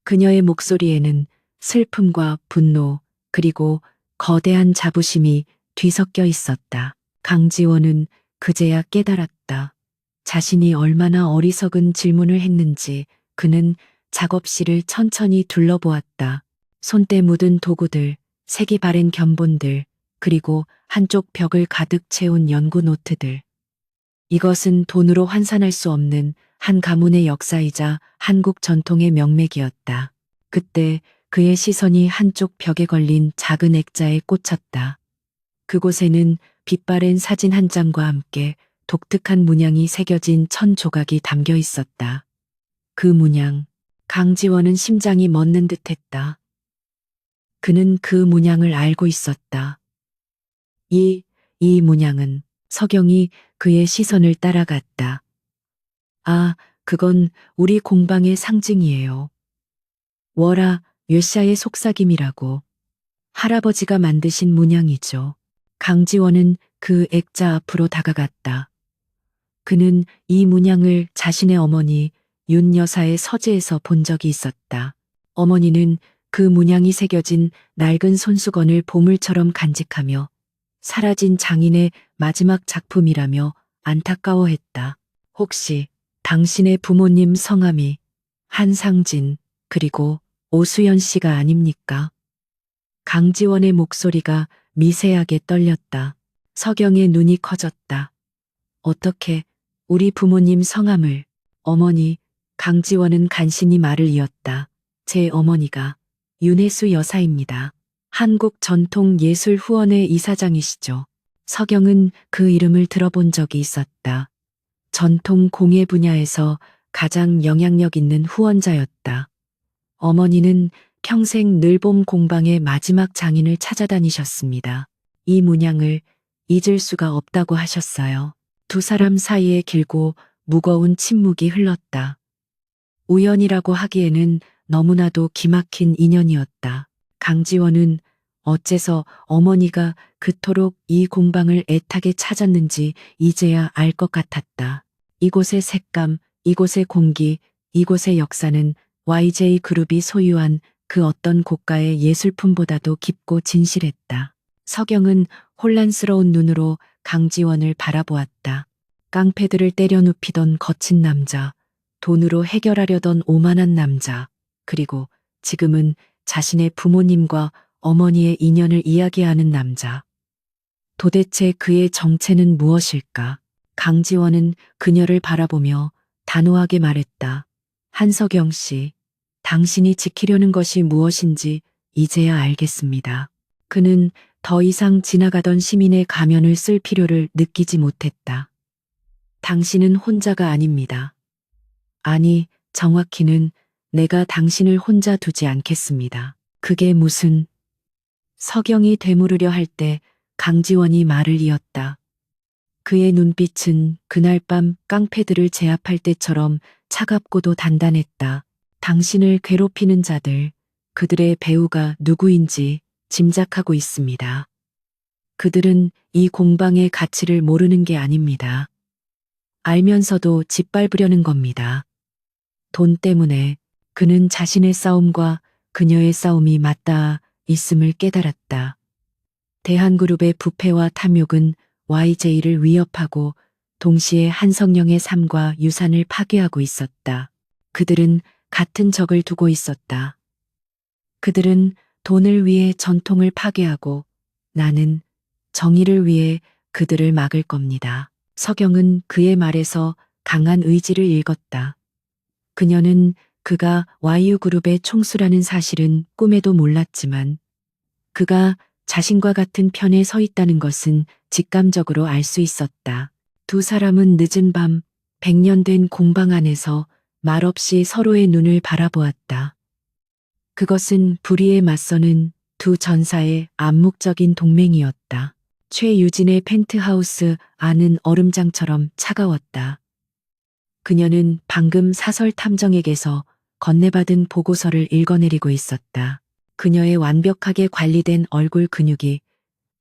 그녀의 목소리에는 슬픔과 분노 그리고 거대한 자부심이 뒤섞여 있었다. 강지원은 그제야 깨달았다. 자신이 얼마나 어리석은 질문을 했는지. 그는 작업실을 천천히 둘러보았다. 손때 묻은 도구들, 색이 바랜 견본들, 그리고 한쪽 벽을 가득 채운 연구 노트들. 이것은 돈으로 환산할 수 없는 한 가문의 역사이자 한국 전통의 명맥이었다. 그때 그의 시선이 한쪽 벽에 걸린 작은 액자에 꽂혔다. 그곳에는 빛바랜 사진 한 장과 함께 독특한 문양이 새겨진 천 조각이 담겨 있었다. 그 문양, 강지원은 심장이 멎는 듯했다. 그는 그 문양을 알고 있었다. 이 문양은 서경이 그의 시선을 따라갔다. 아, 그건 우리 공방의 상징이에요. 월하 月下의 속삭임이라고. 할아버지가 만드신 문양이죠. 강지원은 그 액자 앞으로 다가갔다. 그는 이 문양을 자신의 어머니 윤 여사의 서재에서 본 적이 있었다. 어머니는 그 문양이 새겨진 낡은 손수건을 보물처럼 간직하며 사라진 장인의 마지막 작품이라며 안타까워했다. 혹시 당신의 부모님 성함이 한상진 그리고 오수연 씨가 아닙니까? 강지원의 목소리가 미세하게 떨렸다. 서경의 눈이 커졌다. 어떻게 우리 부모님 성함을? 어머니, 강지원은 간신히 말을 이었다. 제 어머니가 윤혜수 여사입니다. 한국전통예술후원회 이사장이시죠. 서경은 그 이름을 들어본 적이 있었다. 전통 공예 분야에서 가장 영향력 있는 후원자였다. 어머니는 평생 늘봄 공방의 마지막 장인을 찾아다니셨습니다. 이 문양을 잊을 수가 없다고 하셨어요. 두 사람 사이에 길고 무거운 침묵이 흘렀다. 우연이라고 하기에는 너무나도 기막힌 인연이었다. 강지원은 어째서 어머니가 그토록 이 공방을 애타게 찾았는지 이제야 알 것 같았다. 이곳의 색감, 이곳의 공기, 이곳의 역사는 YJ그룹이 소유한 그 어떤 고가의 예술품보다도 깊고 진실했다. 서경은 혼란스러운 눈으로 강지원을 바라보았다. 깡패들을 때려 눕히던 거친 남자, 돈으로 해결하려던 오만한 남자, 그리고 지금은 자신의 부모님과 어머니의 인연을 이야기하는 남자. 도대체 그의 정체는 무엇일까? 강지원은 그녀를 바라보며 단호하게 말했다. 한서경 씨, 당신이 지키려는 것이 무엇인지 이제야 알겠습니다. 그는 더 이상 지나가던 시민의 가면을 쓸 필요를 느끼지 못했다. 당신은 혼자가 아닙니다. 아니, 정확히는 내가 당신을 혼자 두지 않겠습니다. 그게 무슨... 서경이 되물으려 할 때 강지원이 말을 이었다. 그의 눈빛은 그날 밤 깡패들을 제압할 때처럼 차갑고도 단단했다. 당신을 괴롭히는 자들, 그들의 배우가 누구인지 짐작하고 있습니다. 그들은 이 공방의 가치를 모르는 게 아닙니다. 알면서도 짓밟으려는 겁니다. 돈 때문에 그는 자신의 싸움과 그녀의 싸움이 맞닿아 있음을 깨달았다. 대한그룹의 부패와 탐욕은 YJ를 위협하고 동시에 한성령의 삶과 유산을 파괴하고 있었다. 그들은 같은 적을 두고 있었다. 그들은 돈을 위해 전통을 파괴하고 나는 정의를 위해 그들을 막을 겁니다. 서경은 그의 말에서 강한 의지를 읽었다. 그녀는 그가 YU그룹의 총수라는 사실은 꿈에도 몰랐지만 그가 자신과 같은 편에 서 있다는 것은 직감적으로 알 수 있었다. 두 사람은 늦은 밤 100년 된 공방 안에서 말없이 서로의 눈을 바라보았다. 그것은 불의에 맞서는 두 전사의 암묵적인 동맹이었다. 최유진의 펜트하우스 안은 얼음장처럼 차가웠다. 그녀는 방금 사설 탐정에게서 건네받은 보고서를 읽어내리고 있었다. 그녀의 완벽하게 관리된 얼굴 근육이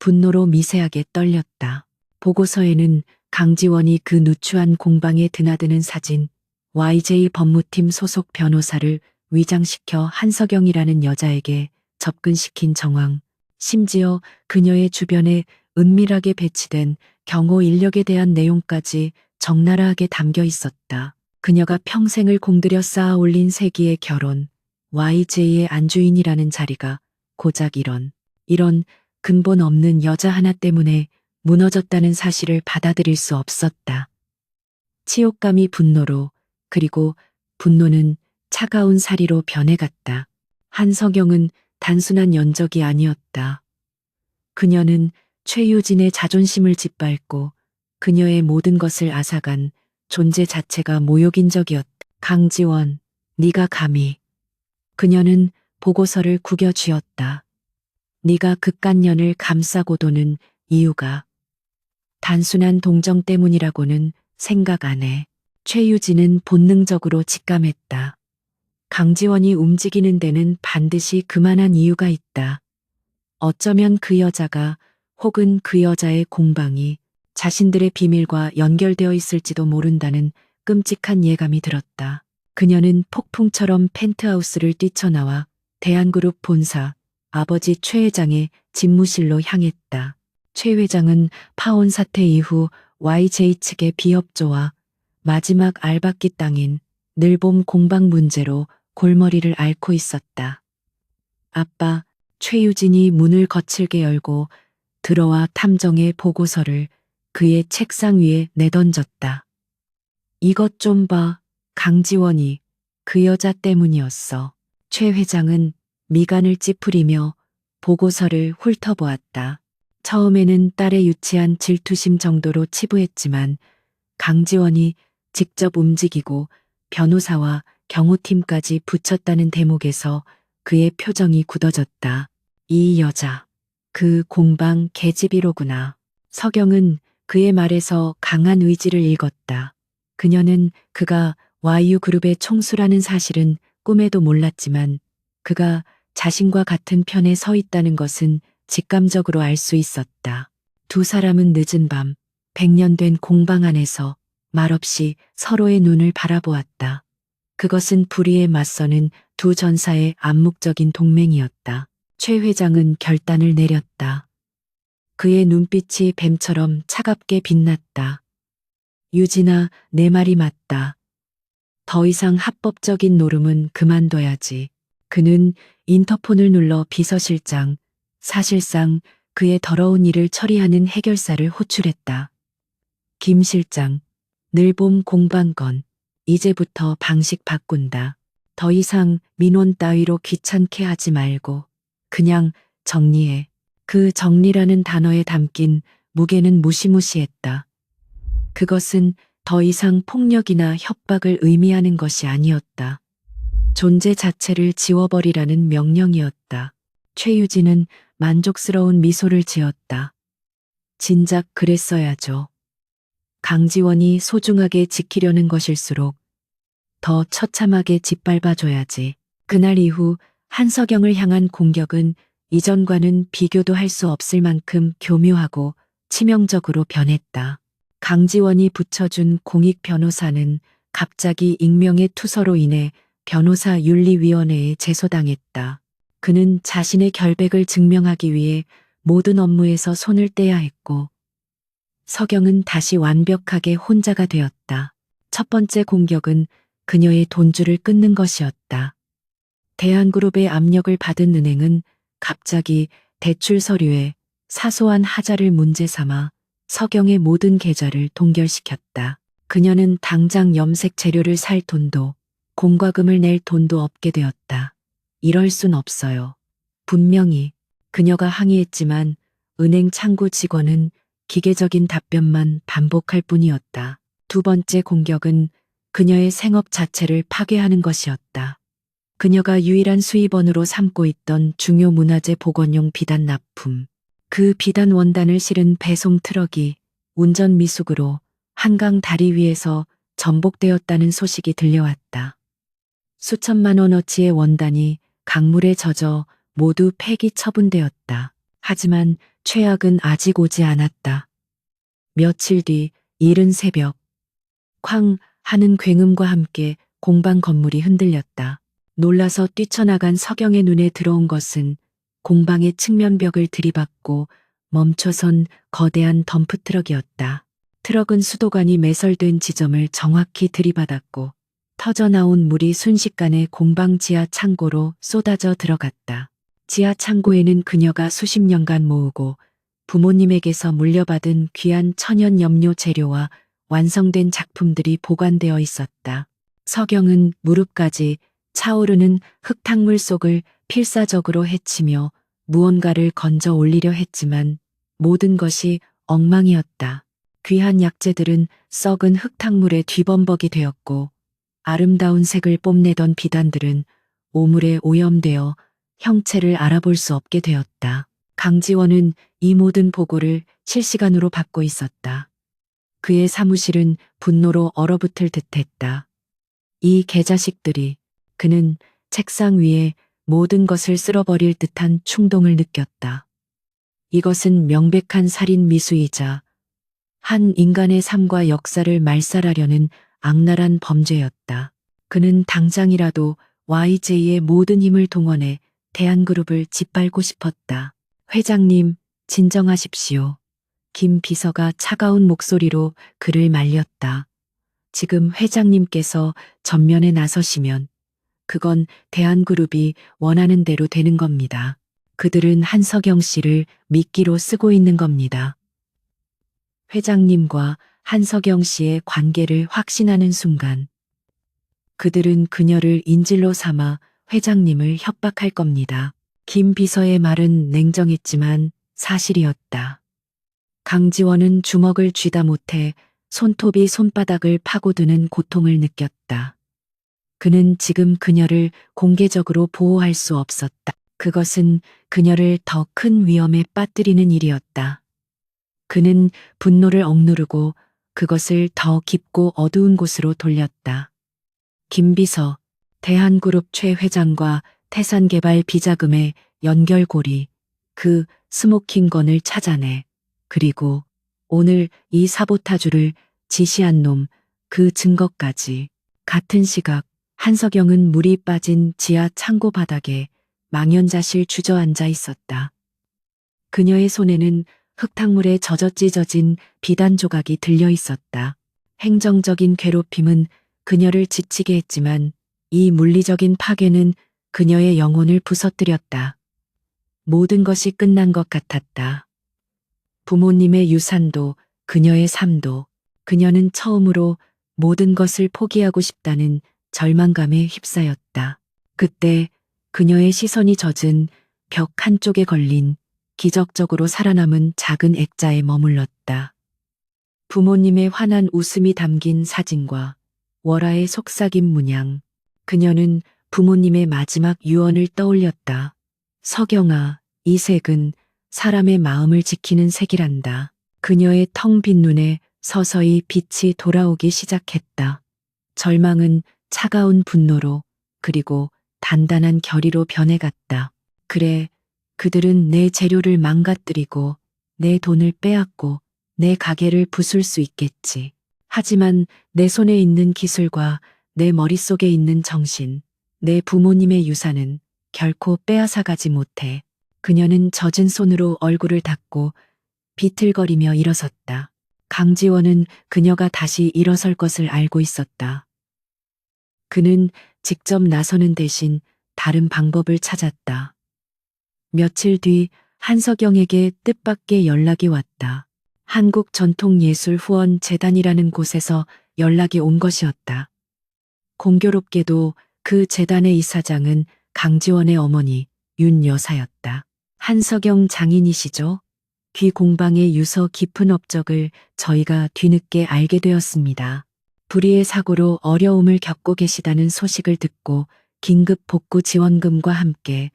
분노로 미세하게 떨렸다. 보고서에는 강지원이 그 누추한 공방에 드나드는 사진, YJ 법무팀 소속 변호사를 위장시켜 한서경이라는 여자에게 접근시킨 정황, 심지어 그녀의 주변에 은밀하게 배치된 경호 인력에 대한 내용까지 적나라하게 담겨 있었다. 그녀가 평생을 공들여 쌓아 올린 세기의 결혼, YJ의 안주인이라는 자리가 고작 이런 근본 없는 여자 하나 때문에 무너졌다는 사실을 받아들일 수 없었다. 치욕감이 분노로, 그리고 분노는 차가운 사리로 변해갔다. 한석영은 단순한 연적이 아니었다. 그녀는 최유진의 자존심을 짓밟고 그녀의 모든 것을 앗아간 존재 자체가 모욕인적이었다. 강지원, 네가 감히. 그녀는 보고서를 구겨 쥐었다. 네가 극간년을 감싸고 도는 이유가 단순한 동정 때문이라고는 생각 안 해. 최유진은 본능적으로 직감했다. 강지원이 움직이는 데는 반드시 그만한 이유가 있다. 어쩌면 그 여자가 혹은 그 여자의 공방이 자신들의 비밀과 연결되어 있을지도 모른다는 끔찍한 예감이 들었다. 그녀는 폭풍처럼 펜트하우스를 뛰쳐나와 대한그룹 본사, 아버지 최 회장의 집무실로 향했다. 최 회장은 파혼 사태 이후 YJ 측의 비협조와 마지막 알박기 땅인 늘봄 공방 문제로 골머리를 앓고 있었다. 아빠, 최유진이 문을 거칠게 열고 들어와 탐정의 보고서를 그의 책상 위에 내던졌다. 이것 좀 봐. 강지원이 그 여자 때문이었어. 최 회장은 미간을 찌푸리며 보고서를 훑어보았다. 처음에는 딸의 유치한 질투심 정도로 치부했지만 강지원이 직접 움직이고 변호사와 경호팀까지 붙였다는 대목에서 그의 표정이 굳어졌다. 이 여자, 그 공방 계집이로구나. 서경은 그의 말에서 강한 의지를 읽었다. 그녀는 그가 YU그룹의 총수라는 사실은 꿈에도 몰랐지만 그가 자신과 같은 편에 서 있다는 것은 직감적으로 알 수 있었다. 두 사람은 늦은 밤, 100년 된 공방 안에서 말없이 서로의 눈을 바라보았다. 그것은 불의에 맞서는 두 전사의 암묵적인 동맹이었다. 최 회장은 결단을 내렸다. 그의 눈빛이 뱀처럼 차갑게 빛났다. 유진아, 내 말이 맞다. 더 이상 합법적인 노름은 그만둬야지. 그는 인터폰을 눌러 비서실장, 사실상 그의 더러운 일을 처리하는 해결사를 호출했다. 김 실장, 늘봄 공방건, 이제부터 방식 바꾼다. 더 이상 민원 따위로 귀찮게 하지 말고 그냥 정리해. 그 정리라는 단어에 담긴 무게는 무시무시했다. 그것은 더 이상 폭력이나 협박을 의미하는 것이 아니었다. 존재 자체를 지워버리라는 명령이었다. 최유진은 만족스러운 미소를 지었다. 진작 그랬어야죠. 강지원이 소중하게 지키려는 것일수록 더 처참하게 짓밟아줘야지. 그날 이후 한석영을 향한 공격은 이전과는 비교도 할 수 없을 만큼 교묘하고 치명적으로 변했다. 강지원이 붙여준 공익 변호사는 갑자기 익명의 투서로 인해 변호사 윤리위원회에 제소당했다. 그는 자신의 결백을 증명하기 위해 모든 업무에서 손을 떼야 했고 석영은 다시 완벽하게 혼자가 되었다. 첫 번째 공격은 그녀의 돈줄을 끊는 것이었다. 대한그룹의 압력을 받은 은행은 갑자기 대출 서류에 사소한 하자를 문제 삼아 석영의 모든 계좌를 동결시켰다. 그녀는 당장 염색 재료를 살 돈도 공과금을 낼 돈도 없게 되었다. 이럴 순 없어요. 분명히 그녀가 항의했지만 은행 창구 직원은 기계적인 답변만 반복할 뿐이었다. 두 번째 공격은 그녀의 생업 자체를 파괴하는 것이었다. 그녀가 유일한 수입원으로 삼고 있던 중요 문화재 복원용 비단 납품. 그 비단 원단을 실은 배송 트럭이 운전 미숙으로 한강 다리 위에서 전복되었다는 소식이 들려왔다. 수천만 원어치의 원단이 강물에 젖어 모두 폐기 처분되었다. 하지만 최악은 아직 오지 않았다. 며칠 뒤 이른 새벽, 쾅 하는 굉음과 함께 공방 건물이 흔들렸다. 놀라서 뛰쳐나간 석영의 눈에 들어온 것은 공방의 측면벽을 들이받고 멈춰선 거대한 덤프트럭이었다. 트럭은 수도관이 매설된 지점을 정확히 들이받았고 터져나온 물이 순식간에 공방 지하 창고로 쏟아져 들어갔다. 지하 창고에는 그녀가 수십 년간 모으고 부모님에게서 물려받은 귀한 천연 염료 재료와 완성된 작품들이 보관되어 있었다. 서경은 무릎까지 차오르는 흙탕물 속을 필사적으로 헤치며 무언가를 건져 올리려 했지만 모든 것이 엉망이었다. 귀한 약재들은 썩은 흙탕물에 뒤범벅이 되었고 아름다운 색을 뽐내던 비단들은 오물에 오염되어 형체를 알아볼 수 없게 되었다. 강지원은 이 모든 보고를 실시간으로 받고 있었다. 그의 사무실은 분노로 얼어붙을 듯했다. 이 개자식들이, 그는 책상 위에 모든 것을 쓸어버릴 듯한 충동을 느꼈다. 이것은 명백한 살인 미수이자 한 인간의 삶과 역사를 말살하려는 악랄한 범죄였다. 그는 당장이라도 YJ의 모든 힘을 동원해 대한그룹을 짓밟고 싶었다. 회장님, 진정하십시오. 김 비서가 차가운 목소리로 그를 말렸다. 지금 회장님께서 전면에 나서시면 그건 대한그룹이 원하는 대로 되는 겁니다. 그들은 한석영 씨를 미끼로 쓰고 있는 겁니다. 회장님과 한석영 씨의 관계를 확신하는 순간 그들은 그녀를 인질로 삼아 회장님을 협박할 겁니다. 김 비서의 말은 냉정했지만 사실이었다. 강지원은 주먹을 쥐다 못해 손톱이 손바닥을 파고드는 고통을 느꼈다. 그는 지금 그녀를 공개적으로 보호할 수 없었다. 그것은 그녀를 더 큰 위험에 빠뜨리는 일이었다. 그는 분노를 억누르고 그것을 더 깊고 어두운 곳으로 돌렸다. 김비서, 대한그룹 최 회장과 태산개발 비자금의 연결고리, 그 스모킹건을 찾아내. 그리고 오늘 이 사보타주를 지시한 놈, 그 증거까지. 같은 시각 한석영은 물이 빠진 지하 창고 바닥에 망연자실 주저앉아 있었다. 그녀의 손에는 흙탕물에 젖어 찢어진 비단 조각이 들려 있었다. 행정적인 괴롭힘은 그녀를 지치게 했지만 이 물리적인 파괴는 그녀의 영혼을 부서뜨렸다. 모든 것이 끝난 것 같았다. 부모님의 유산도 그녀의 삶도 그녀는 처음으로 모든 것을 포기하고 싶다는 절망감에 휩싸였다. 그때 그녀의 시선이 젖은 벽 한쪽에 걸린 기적적으로 살아남은 작은 액자에 머물렀다. 부모님의 환한 웃음이 담긴 사진과 월화의 속삭임 문양. 그녀는 부모님의 마지막 유언을 떠올렸다. 석영아, 이 색은 사람의 마음을 지키는 색이란다. 그녀의 텅 빈 눈에 서서히 빛이 돌아오기 시작했다. 절망은 차가운 분노로 그리고 단단한 결의로 변해갔다. 그래, 그들은 내 재료를 망가뜨리고 내 돈을 빼앗고 내 가게를 부술 수 있겠지. 하지만 내 손에 있는 기술과 내 머릿속에 있는 정신, 내 부모님의 유산은 결코 빼앗아가지 못해. 그녀는 젖은 손으로 얼굴을 닦고 비틀거리며 일어섰다. 강지원은 그녀가 다시 일어설 것을 알고 있었다. 그는 직접 나서는 대신 다른 방법을 찾았다. 며칠 뒤 한석영에게 뜻밖의 연락이 왔다. 한국전통예술후원재단이라는 곳에서 연락이 온 것이었다. 공교롭게도 그 재단의 이사장은 강지원의 어머니 윤 여사였다. 한석영 장인이시죠? 귀 공방의 유서 깊은 업적을 저희가 뒤늦게 알게 되었습니다. 불의의 사고로 어려움을 겪고 계시다는 소식을 듣고 긴급 복구 지원금과 함께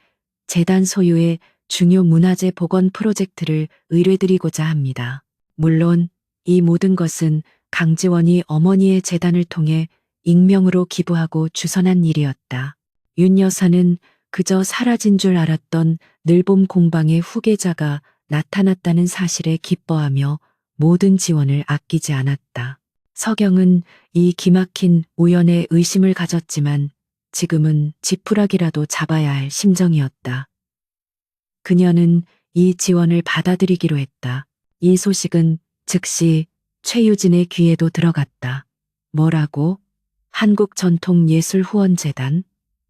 재단 소유의 중요 문화재 복원 프로젝트를 의뢰드리고자 합니다. 물론 이 모든 것은 강지원이 어머니의 재단을 통해 익명으로 기부하고 주선한 일이었다. 윤 여사는 그저 사라진 줄 알았던 늘봄 공방의 후계자가 나타났다는 사실에 기뻐하며 모든 지원을 아끼지 않았다. 서경은 이 기막힌 우연에 의심을 가졌지만 지금은 지푸라기라도 잡아야 할 심정이었다. 그녀는 이 지원을 받아들이기로 했다. 이 소식은 즉시 최유진의 귀에도 들어갔다. 뭐라고? 한국전통예술후원재단?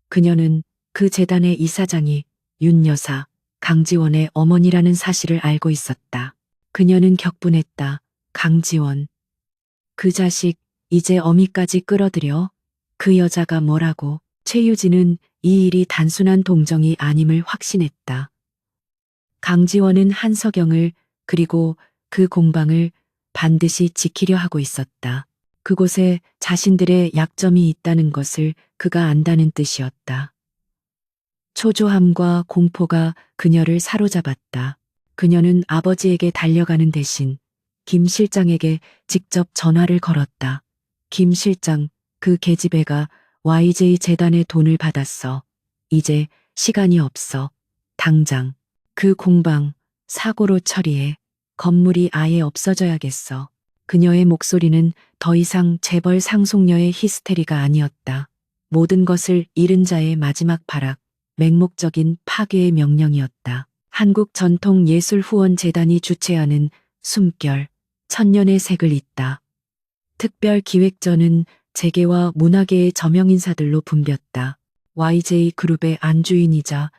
그녀는 그 재단의 이사장이 윤 여사, 강지원의 어머니라는 사실을 알고 있었다. 그녀는 격분했다. 강지원. 그 자식 이제 어미까지 끌어들여. 그 여자가 뭐라고. 최유진은 이 일이 단순한 동정이 아님을 확신했다. 강지원은 한석영을 그리고 그 공방을 반드시 지키려 하고 있었다. 그곳에 자신들의 약점이 있다는 것을 그가 안다는 뜻이었다. 초조함과 공포가 그녀를 사로잡았다. 그녀는 아버지에게 달려가는 대신 김 실장에게 직접 전화를 걸었다. 김 실장, 그 계집애가 YJ 재단의 돈을 받았어. 이제 시간이 없어. 당장 그 공방 사고로 처리해. 건물이 아예 없어져야겠어. 그녀의 목소리는 더 이상 재벌 상속녀의 히스테리가 아니었다. 모든 것을 잃은 자의 마지막 발악, 맹목적인 파괴의 명령이었다. 한국전통예술후원재단이 주최하는 숨결, 천년의 색을 잇다. 특별기획전은 재계와 문화계의 저명인사들로 붐볐다. YJ그룹의 안주인이자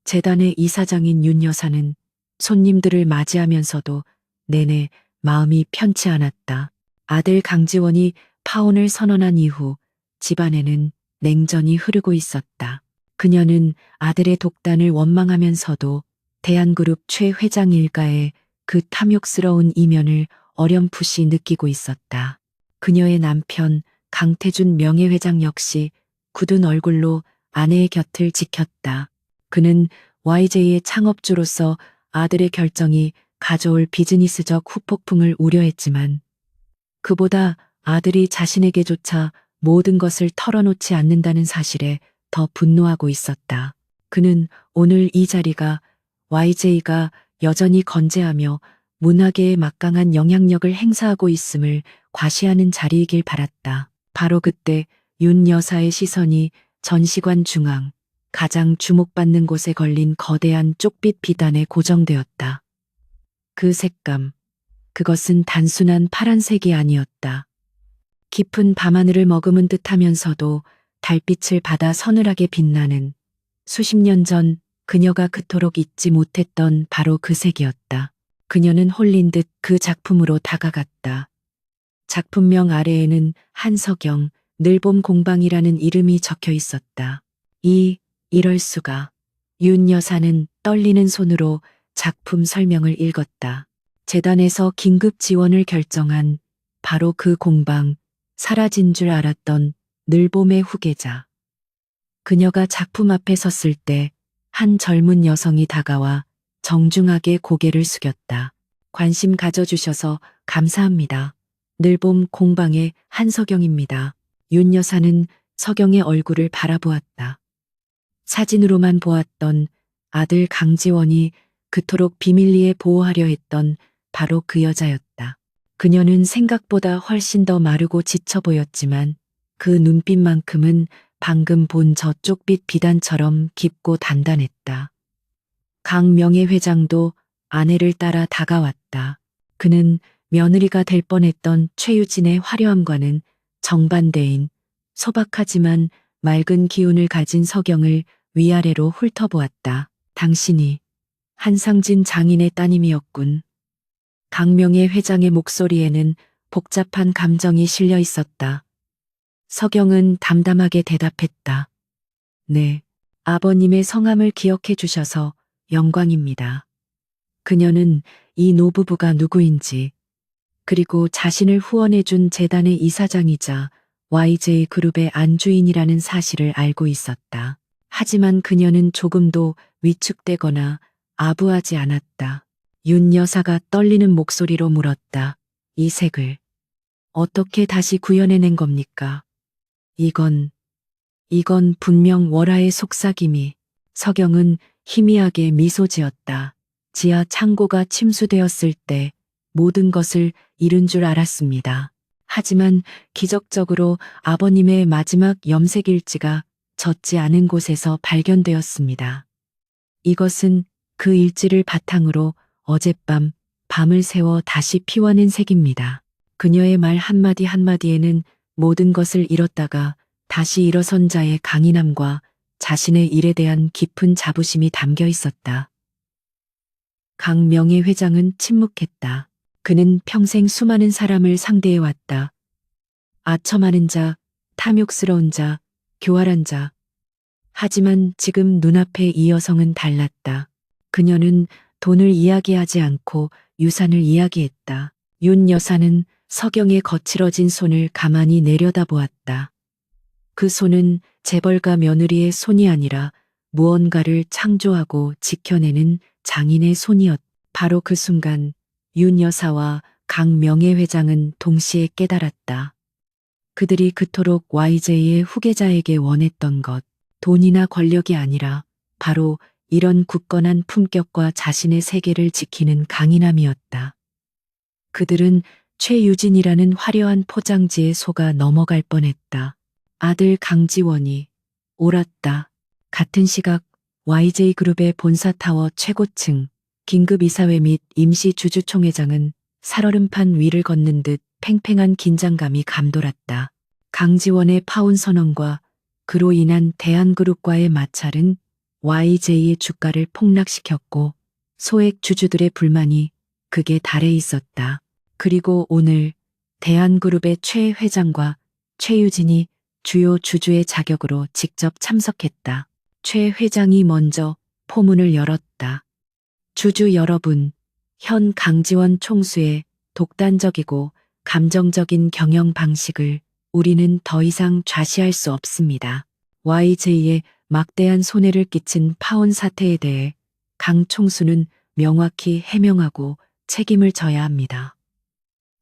재단의 이사장인 윤 여사는 손님들을 맞이하면서도 내내 마음이 편치 않았다. 아들 강지원이 파혼을 선언한 이후 집안에는 냉전이 흐르고 있었다. 그녀는 아들의 독단을 원망하면서도 대한그룹 최 회장 일가의 그 탐욕스러운 이면을 어렴풋이 느끼고 있었다. 그녀의 남편 강태준 명예회장 역시 굳은 얼굴로 아내의 곁을 지켰다. 그는 YJ의 창업주로서 아들의 결정이 가져올 비즈니스적 후폭풍을 우려했지만 그보다 아들이 자신에게조차 모든 것을 털어놓지 않는다는 사실에 더 분노하고 있었다. 그는 오늘 이 자리가 YJ가 여전히 건재하며 문화계에 막강한 영향력을 행사하고 있음을 과시하는 자리이길 바랐다. 바로 그때 윤 여사의 시선이 전시관 중앙, 가장 주목받는 곳에 걸린 거대한 쪽빛 비단에 고정되었다. 그 색감, 그것은 단순한 파란색이 아니었다. 깊은 밤하늘을 머금은 듯하면서도 달빛을 받아 서늘하게 빛나는 수십 년 전 그녀가 그토록 잊지 못했던 바로 그 색이었다. 그녀는 홀린 듯 그 작품으로 다가갔다. 작품명 아래에는 한석영, 늘봄 공방이라는 이름이 적혀 있었다. 이럴 수가. 윤 여사는 떨리는 손으로 작품 설명을 읽었다. 재단에서 긴급 지원을 결정한 바로 그 공방, 사라진 줄 알았던 늘봄의 후계자. 그녀가 작품 앞에 섰을 때 한 젊은 여성이 다가와 정중하게 고개를 숙였다. 관심 가져주셔서 감사합니다. 늘봄 공방의 한석영입니다. 윤 여사는 석영의 얼굴을 바라보았다. 사진으로만 보았던 아들 강지원이 그토록 비밀리에 보호하려 했던 바로 그 여자였다. 그녀는 생각보다 훨씬 더 마르고 지쳐 보였지만 그 눈빛만큼은 방금 본 저 쪽빛 비단처럼 깊고 단단했다. 강 명예회장도 아내를 따라 다가왔다. 그는 며느리가 될 뻔했던 최유진의 화려함과는 정반대인 소박하지만 맑은 기운을 가진 석영을 위아래로 훑어보았다. 당신이 한상진 장인의 따님이었군. 강명의 회장의 목소리에는 복잡한 감정이 실려 있었다. 석영은 담담하게 대답했다. 네, 아버님의 성함을 기억해 주셔서 영광입니다. 그녀는 이 노부부가 누구인지, 그리고 자신을 후원해 준 재단의 이사장이자 YJ 그룹의 안주인이라는 사실을 알고 있었다. 하지만 그녀는 조금도 위축되거나 아부하지 않았다. 윤 여사가 떨리는 목소리로 물었다. 이 색을 어떻게 다시 구현해낸 겁니까? 이건 분명 월화의 속삭임이. 석영은 희미하게 미소 지었다. 지하 창고가 침수되었을 때 모든 것을 잃은 줄 알았습니다. 하지만 기적적으로 아버님의 마지막 염색 일지가 젖지 않은 곳에서 발견되었습니다. 이것은 그 일지를 바탕으로 어젯밤 밤을 새워 다시 피워낸 색입니다. 그녀의 말 한마디 한마디에는 모든 것을 잃었다가 다시 일어선 자의 강인함과 자신의 일에 대한 깊은 자부심이 담겨 있었다. 강 명예회장은 침묵했다. 그는 평생 수많은 사람을 상대해왔다. 아첨하는 자, 탐욕스러운 자, 교활한 자. 하지만 지금 눈앞에 이 여성은 달랐다. 그녀는 돈을 이야기하지 않고 유산을 이야기했다. 윤 여사는 서경의 거칠어진 손을 가만히 내려다보았다. 그 손은 재벌가 며느리의 손이 아니라 무언가를 창조하고 지켜내는 장인의 손이었다. 바로 그 순간 윤 여사와 강 명예회장은 동시에 깨달았다. 그들이 그토록 YJ의 후계자에게 원했던 것, 돈이나 권력이 아니라 바로 이런 굳건한 품격과 자신의 세계를 지키는 강인함이었다. 그들은 최유진이라는 화려한 포장지에 속아 넘어갈 뻔했다. 아들 강지원이 옳았다. 같은 시각 YJ그룹의 본사타워 최고층 긴급이사회 및 임시주주총회장은 살얼음판 위를 걷는 듯 팽팽한 긴장감이 감돌았다. 강지원의 파혼 선언과 그로 인한 대한그룹과의 마찰은 YJ의 주가를 폭락시켰고 소액 주주들의 불만이 극에 달해 있었다. 그리고 오늘 대한그룹의 최 회장과 최유진이 주요 주주의 자격으로 직접 참석했다. 최 회장이 먼저 포문을 열었다. 주주 여러분, 현 강지원 총수의 독단적이고 감정적인 경영 방식을 우리는 더 이상 좌시할 수 없습니다. YJ에 막대한 손해를 끼친 파혼 사태에 대해 강 총수는 명확히 해명하고 책임을 져야 합니다.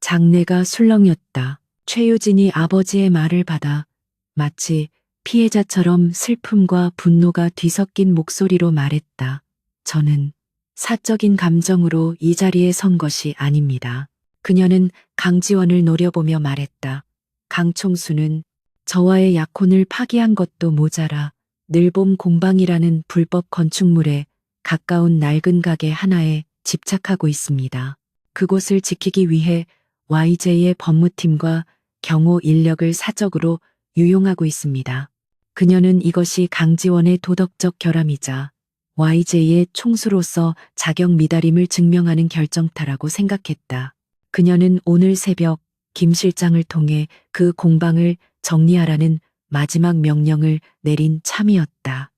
장내가 술렁였다. 최유진이 아버지의 말을 받아 마치 피해자처럼 슬픔과 분노가 뒤섞인 목소리로 말했다. 저는 사적인 감정으로 이 자리에 선 것이 아닙니다. 그녀는 강지원을 노려보며 말했다. 강 총수는 저와의 약혼을 파기한 것도 모자라 늘봄 공방이라는 불법 건축물에 가까운 낡은 가게 하나에 집착하고 있습니다. 그곳을 지키기 위해 YJ의 법무팀과 경호 인력을 사적으로 유용하고 있습니다. 그녀는 이것이 강지원의 도덕적 결함이자 YJ의 총수로서 자격 미달임을 증명하는 결정타라고 생각했다. 그녀는 오늘 새벽 김 실장을 통해 그 공방을 정리하라는 마지막 명령을 내린 참이었다.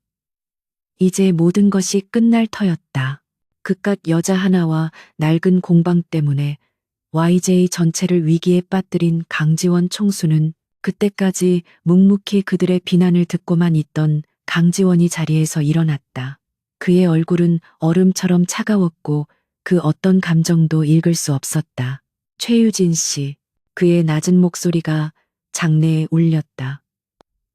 이제 모든 것이 끝날 터였다. 그깟 여자 하나와 낡은 공방 때문에 YJ 전체를 위기에 빠뜨린 강지원 총수는 그때까지 묵묵히 그들의 비난을 듣고만 있던 강지원이 자리에서 일어났다. 그의 얼굴은 얼음처럼 차가웠고 그 어떤 감정도 읽을 수 없었다. 최유진 씨, 그의 낮은 목소리가 장내에 울렸다.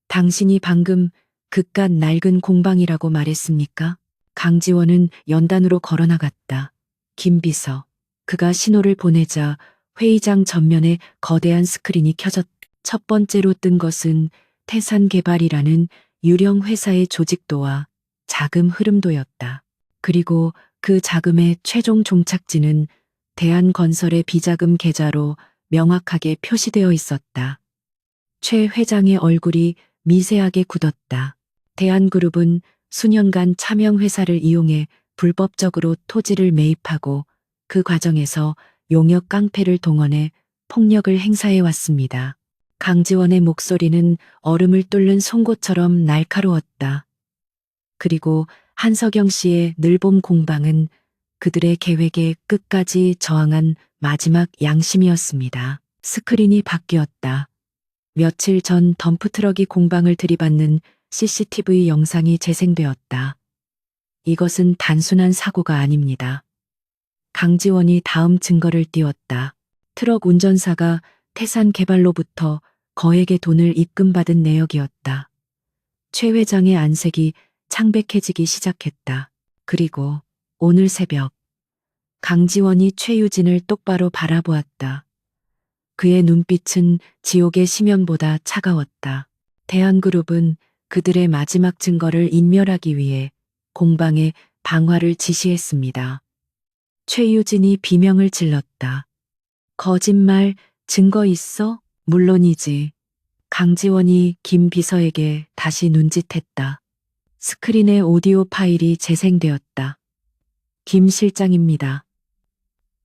당신이 방금 그깟 낡은 공방이라고 말했습니까? 강지원은 연단으로 걸어나갔다. 김 비서, 그가 신호를 보내자 회의장 전면에 거대한 스크린이 켜졌다. 첫 번째로 뜬 것은 태산개발이라는 유령 회사의 조직도와 자금 흐름도였다. 그리고 그 자금의 최종 종착지는 대한건설의 비자금 계좌로 명확하게 표시되어 있었다. 최 회장의 얼굴이 미세하게 굳었다. 대한그룹은 수년간 차명회사를 이용해 불법적으로 토지를 매입하고 그 과정에서 용역 깡패를 동원해 폭력을 행사해 왔습니다. 강지원의 목소리는 얼음을 뚫는 송곳처럼 날카로웠다. 그리고 한석영 씨의 늘봄 공방은 그들의 계획에 끝까지 저항한 마지막 양심이었습니다. 스크린이 바뀌었다. 며칠 전 덤프트럭이 공방을 들이받는 CCTV 영상이 재생되었다. 이것은 단순한 사고가 아닙니다. 강지원이 다음 증거를 띄웠다. 트럭 운전사가 태산개발로부터 거액의 돈을 입금받은 내역이었다. 최 회장의 안색이 창백해지기 시작했다. 그리고 오늘 새벽 강지원이 최유진을 똑바로 바라보았다. 그의 눈빛은 지옥의 심연보다 차가웠다. 대한그룹은 그들의 마지막 증거를 인멸하기 위해 공방에 방화를 지시했습니다. 최유진이 비명을 질렀다. 거짓말, 증거 있어? 물론이지. 강지원이 김 비서에게 다시 눈짓했다. 스크린에 오디오 파일이 재생되었다. 김 실장입니다.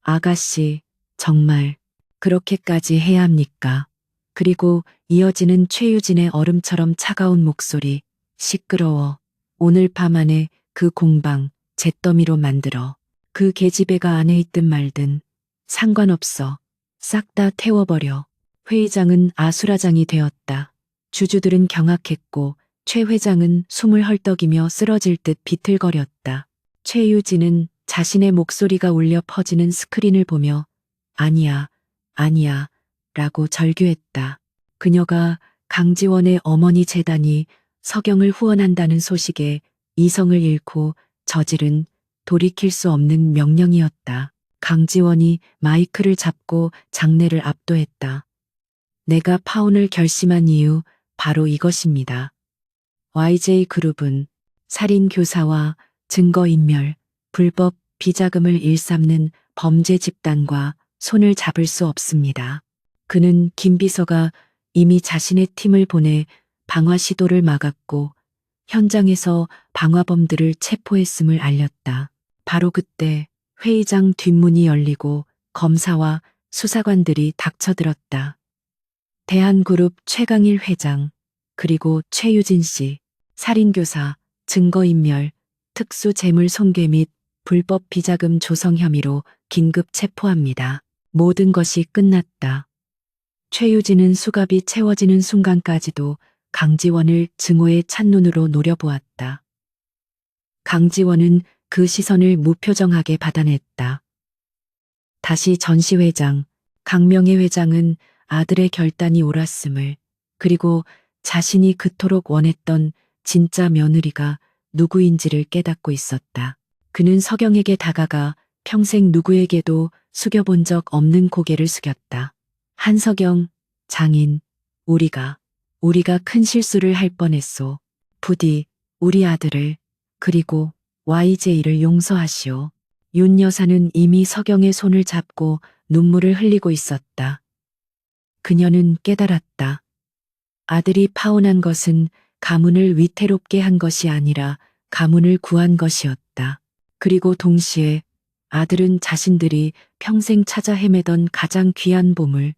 아가씨, 정말 그렇게까지 해야 합니까? 그리고 이어지는 최유진의 얼음처럼 차가운 목소리. 시끄러워. 오늘 밤 안에 그 공방 잿더미로 만들어. 그 계집애가 안에 있든 말든 상관없어. 싹 다 태워버려. 회의장은 아수라장이 되었다. 주주들은 경악했고 최 회장은 숨을 헐떡이며 쓰러질 듯 비틀거렸다. 최유진은 자신의 목소리가 울려 퍼지는 스크린을 보며 아니야, 아니야 라고 절규했다. 그녀가 강지원의 어머니 재단이 서경을 후원한다는 소식에 이성을 잃고 저지른 돌이킬 수 없는 명령이었다. 강지원이 마이크를 잡고 장례를 압도했다. 내가 파혼을 결심한 이유 바로 이것입니다. YJ그룹은 살인교사와 증거인멸, 불법 비자금을 일삼는 범죄 집단과 손을 잡을 수 없습니다. 그는 김 비서가 이미 자신의 팀을 보내 방화 시도를 막았고 현장에서 방화범들을 체포했음을 알렸다. 바로 그때 회의장 뒷문이 열리고 검사와 수사관들이 닥쳐들었다. 대한그룹 최강일 회장, 그리고 최유진 씨, 살인교사, 증거인멸, 특수재물 손괴 및 불법 비자금 조성 혐의로 긴급 체포합니다. 모든 것이 끝났다. 최유진은 수갑이 채워지는 순간까지도 강지원을 증오의 찬눈으로 노려보았다. 강지원은 그 시선을 무표정하게 받아냈다. 다시 전시회장, 강명애 회장은 아들의 결단이 옳았음을, 그리고 자신이 그토록 원했던 진짜 며느리가 누구인지를 깨닫고 있었다. 그는 서경에게 다가가 평생 누구에게도 숙여본 적 없는 고개를 숙였다. 한서경, 장인, 우리가 큰 실수를 할 뻔했소. 부디 우리 아들을, 그리고 YJ를 용서하시오. 윤 여사는 이미 서경의 손을 잡고 눈물을 흘리고 있었다. 그녀는 깨달았다. 아들이 파혼한 것은 가문을 위태롭게 한 것이 아니라 가문을 구한 것이었다. 그리고 동시에 아들은 자신들이 평생 찾아 헤매던 가장 귀한 보물,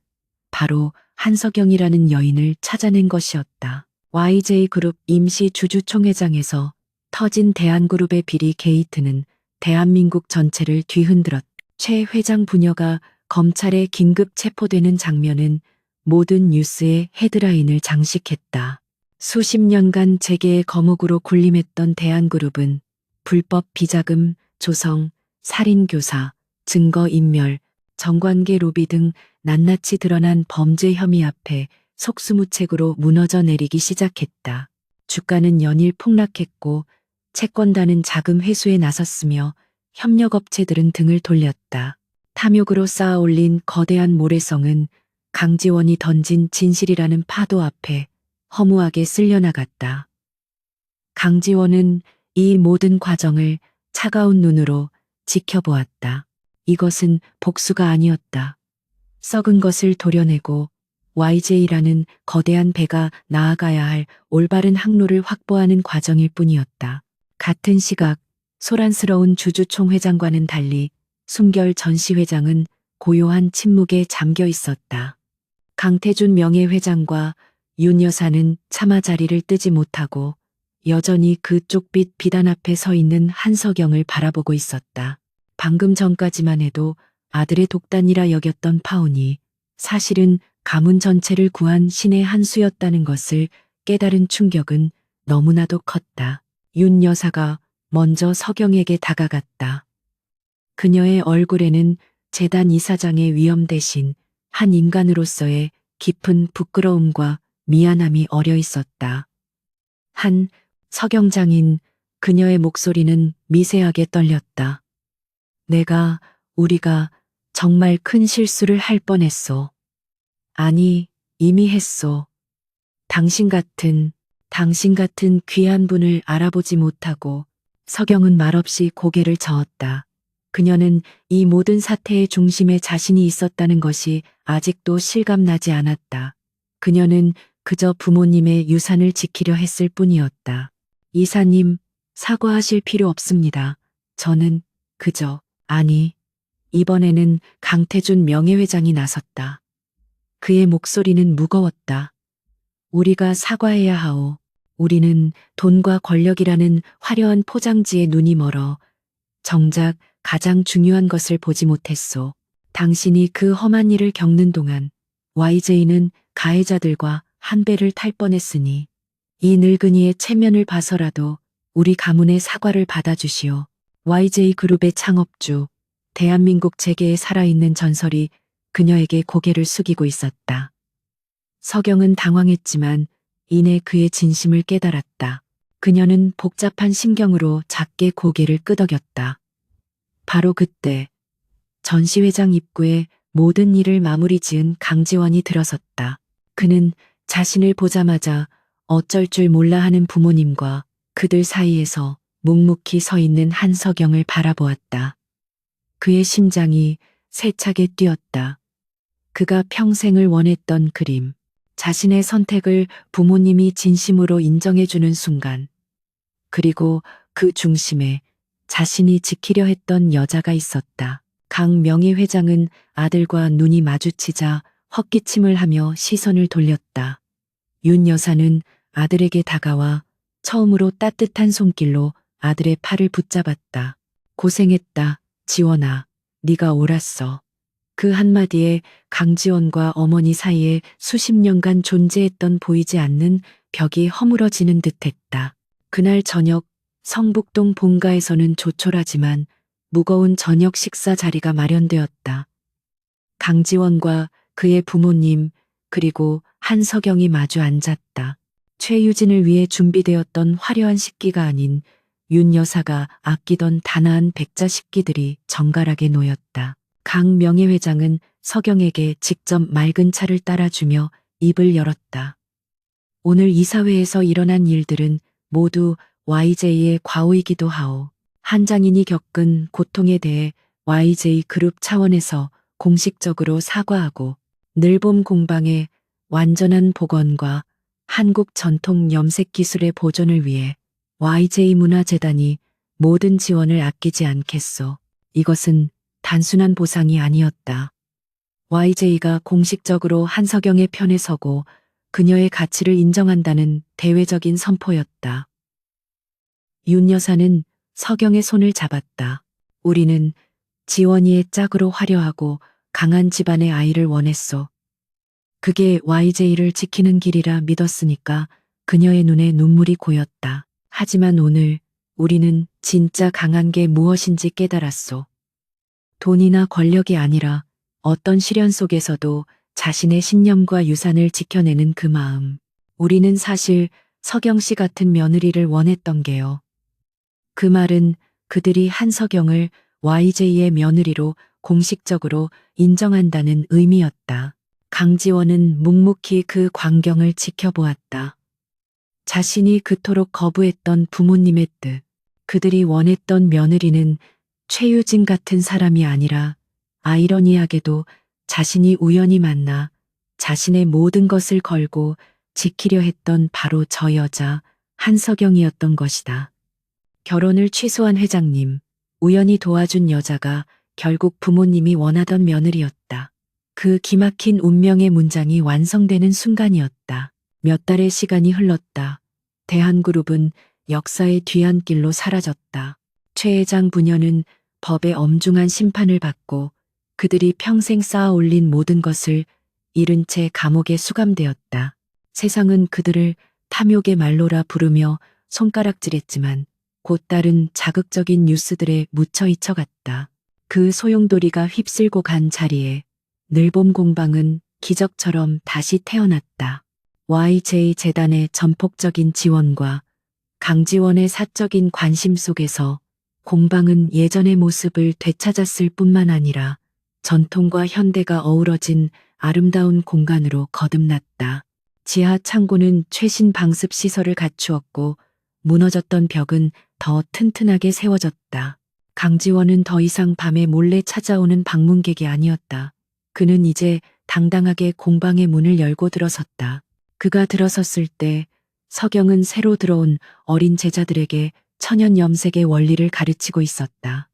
바로 한서경이라는 여인을 찾아낸 것이었다. YJ그룹 임시 주주총회장에서 터진 대한그룹의 비리 게이트는 대한민국 전체를 뒤흔들었다. 최 회장 부녀가 검찰에 긴급 체포되는 장면은 모든 뉴스의 헤드라인을 장식했다. 수십 년간 재계의 거목으로 군림했던 대한그룹은 불법 비자금, 조성, 살인교사, 증거인멸, 정관계 로비 등 낱낱이 드러난 범죄 혐의 앞에 속수무책으로 무너져 내리기 시작했다. 주가는 연일 폭락했고 채권단은 자금 회수에 나섰으며 협력업체들은 등을 돌렸다. 탐욕으로 쌓아 올린 거대한 모래성은 강지원이 던진 진실이라는 파도 앞에 허무하게 쓸려나갔다. 강지원은 이 모든 과정을 차가운 눈으로 지켜보았다. 이것은 복수가 아니었다. 썩은 것을 도려내고 YJ라는 거대한 배가 나아가야 할 올바른 항로를 확보하는 과정일 뿐이었다. 같은 시각 소란스러운 주주총회장과는 달리 숨결 전시회장은 고요한 침묵에 잠겨 있었다. 강태준 명예회장과 윤 여사는 차마 자리를 뜨지 못하고 여전히 그 쪽빛 비단 앞에 서 있는 한서경을 바라보고 있었다. 방금 전까지만 해도 아들의 독단이라 여겼던 파혼이 사실은 가문 전체를 구한 신의 한 수였다는 것을 깨달은 충격은 너무나도 컸다. 윤 여사가 먼저 서경에게 다가갔다. 그녀의 얼굴에는 재단 이사장의 위엄 대신 한 인간으로서의 깊은 부끄러움과 미안함이 어려 있었다. 서경장인, 그녀의 목소리는 미세하게 떨렸다. 우리가 정말 큰 실수를 할 뻔했소. 아니, 이미 했소. 당신 같은 귀한 분을 알아보지 못하고. 서경은 말없이 고개를 저었다. 그녀는 이 모든 사태의 중심에 자신이 있었다는 것이 아직도 실감나지 않았다. 그녀는 그저 부모님의 유산을 지키려 했을 뿐이었다. 이사님, 사과하실 필요 없습니다. 저는 이번에는 강태준 명예회장이 나섰다. 그의 목소리는 무거웠다. 우리가 사과해야 하오. 우리는 돈과 권력이라는 화려한 포장지에 눈이 멀어 정작 가장 중요한 것을 보지 못했소. 당신이 그 험한 일을 겪는 동안 YJ는 가해자들과 한 배를 탈 뻔했으니 이 늙은이의 체면을 봐서라도 우리 가문의 사과를 받아주시오. YJ 그룹의 창업주, 대한민국 재계에 살아있는 전설이 그녀에게 고개를 숙이고 있었다. 서경은 당황했지만 이내 그의 진심을 깨달았다. 그녀는 복잡한 심경으로 작게 고개를 끄덕였다. 바로 그때 전시회장 입구에 모든 일을 마무리 지은 강지원이 들어섰다. 그는 자신을 보자마자 어쩔 줄 몰라 하는 부모님과 그들 사이에서 묵묵히 서 있는 한서경을 바라보았다. 그의 심장이 세차게 뛰었다. 그가 평생을 원했던 그림, 자신의 선택을 부모님이 진심으로 인정해주는 순간, 그리고 그 중심에 자신이 지키려 했던 여자가 있었다. 강 명예회장은 아들과 눈이 마주치자 헛기침을 하며 시선을 돌렸다. 윤 여사는 아들에게 다가와 처음으로 따뜻한 손길로 아들의 팔을 붙잡았다. 고생했다, 지원아. 네가 옳았어. 그 한마디에 강지원과 어머니 사이에 수십 년간 존재했던 보이지 않는 벽이 허물어지는 듯했다. 그날 저녁 성북동 본가에서는 조촐하지만 무거운 저녁 식사 자리가 마련되었다. 강지원과 그의 부모님 그리고 한서경이 마주 앉았다. 최유진을 위해 준비되었던 화려한 식기가 아닌 윤 여사가 아끼던 단아한 백자 식기들이 정갈하게 놓였다. 강 명예회장은 서경에게 직접 맑은 차를 따라주며 입을 열었다. 오늘 이사회에서 일어난 일들은 모두 YJ의 과오이기도 하오. 한장인이 겪은 고통에 대해 YJ 그룹 차원에서 공식적으로 사과하고 늘봄 공방의 완전한 복원과 한국 전통 염색 기술의 보존을 위해 YJ 문화재단이 모든 지원을 아끼지 않겠소. 이것은 단순한 보상이 아니었다. YJ가 공식적으로 한서경의 편에 서고 그녀의 가치를 인정한다는 대외적인 선포였다. 윤 여사는 서경의 손을 잡았다. 우리는 지원이의 짝으로 화려하고 강한 집안의 아이를 원했소. 그게 YJ를 지키는 길이라 믿었으니까 그녀의 눈에 눈물이 고였다. 하지만 오늘 우리는 진짜 강한 게 무엇인지 깨달았소. 돈이나 권력이 아니라 어떤 시련 속에서도 자신의 신념과 유산을 지켜내는 그 마음. 우리는 사실 서경 씨 같은 며느리를 원했던 게요. 그 말은 그들이 한서경을 YJ의 며느리로 공식적으로 인정한다는 의미였다. 강지원은 묵묵히 그 광경을 지켜보았다. 자신이 그토록 거부했던 부모님의 뜻, 그들이 원했던 며느리는 최유진 같은 사람이 아니라 아이러니하게도 자신이 우연히 만나 자신의 모든 것을 걸고 지키려 했던 바로 저 여자 한서경이었던 것이다. 결혼을 취소한 회장님, 우연히 도와준 여자가 결국 부모님이 원하던 며느리였다. 그 기막힌 운명의 문장이 완성되는 순간이었다. 몇 달의 시간이 흘렀다. 대한그룹은 역사의 뒤안길로 사라졌다. 최 회장 부녀는 법의 엄중한 심판을 받고 그들이 평생 쌓아 올린 모든 것을 잃은 채 감옥에 수감되었다. 세상은 그들을 탐욕의 말로라 부르며 손가락질했지만 곧 다른 자극적인 뉴스들에 묻혀 잊혀갔다. 그 소용돌이가 휩쓸고 간 자리에 늘봄 공방은 기적처럼 다시 태어났다. YJ 재단의 전폭적인 지원과 강지원의 사적인 관심 속에서 공방은 예전의 모습을 되찾았을 뿐만 아니라 전통과 현대가 어우러진 아름다운 공간으로 거듭났다. 지하 창고는 최신 방습 시설을 갖추었고 무너졌던 벽은 더 튼튼하게 세워졌다. 강지원은 더 이상 밤에 몰래 찾아오는 방문객이 아니었다. 그는 이제 당당하게 공방의 문을 열고 들어섰다. 그가 들어섰을 때 서경은 새로 들어온 어린 제자들에게 천연 염색의 원리를 가르치고 있었다.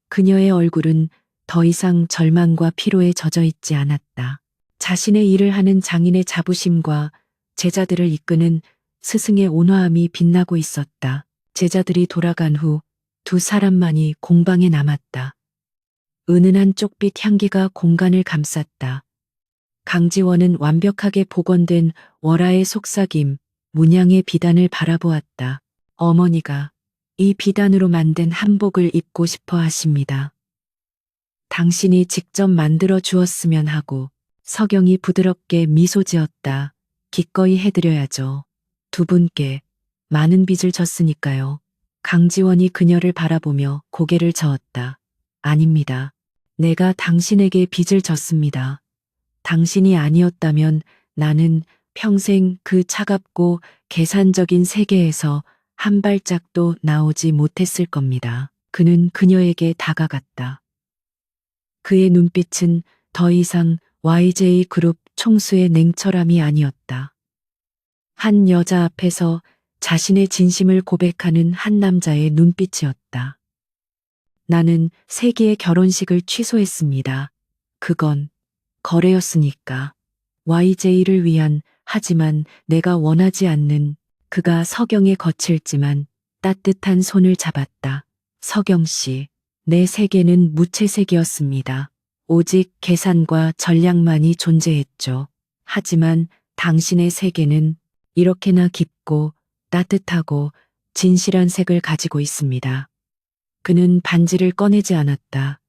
그녀의 얼굴은 더 이상 절망과 피로에 젖어 있지 않았다. 자신의 일을 하는 장인의 자부심과 제자들을 이끄는 스승의 온화함이 빛나고 있었다. 제자들이 돌아간 후 두 사람만이 공방에 남았다. 은은한 쪽빛 향기가 공간을 감쌌다. 강지원은 완벽하게 복원된 월화의 속삭임, 문양의 비단을 바라보았다. 어머니가 이 비단으로 만든 한복을 입고 싶어 하십니다. 당신이 직접 만들어 주었으면 하고. 서경이 부드럽게 미소 지었다. 기꺼이 해드려야죠. 두 분께 많은 빚을 졌으니까요. 강지원이 그녀를 바라보며 고개를 저었다. 아닙니다. 내가 당신에게 빚을 졌습니다. 당신이 아니었다면 나는 평생 그 차갑고 계산적인 세계에서 한 발짝도 나오지 못했을 겁니다. 그는 그녀에게 다가갔다. 그의 눈빛은 더 이상 YJ 그룹 총수의 냉철함이 아니었다. 한 여자 앞에서 자신의 진심을 고백하는 한 남자의 눈빛이었다. 나는 세기의 결혼식을 취소했습니다. 그건 거래였으니까. YJ를 위한, 하지만 내가 원하지 않는. 그가 서경의 거칠지만 따뜻한 손을 잡았다. 서경 씨, 내 세계는 무채색이었습니다. 오직 계산과 전략만이 존재했죠. 하지만 당신의 세계는 이렇게나 깊고 따뜻하고 진실한 색을 가지고 있습니다. 그는 반지를 꺼내지 않았다.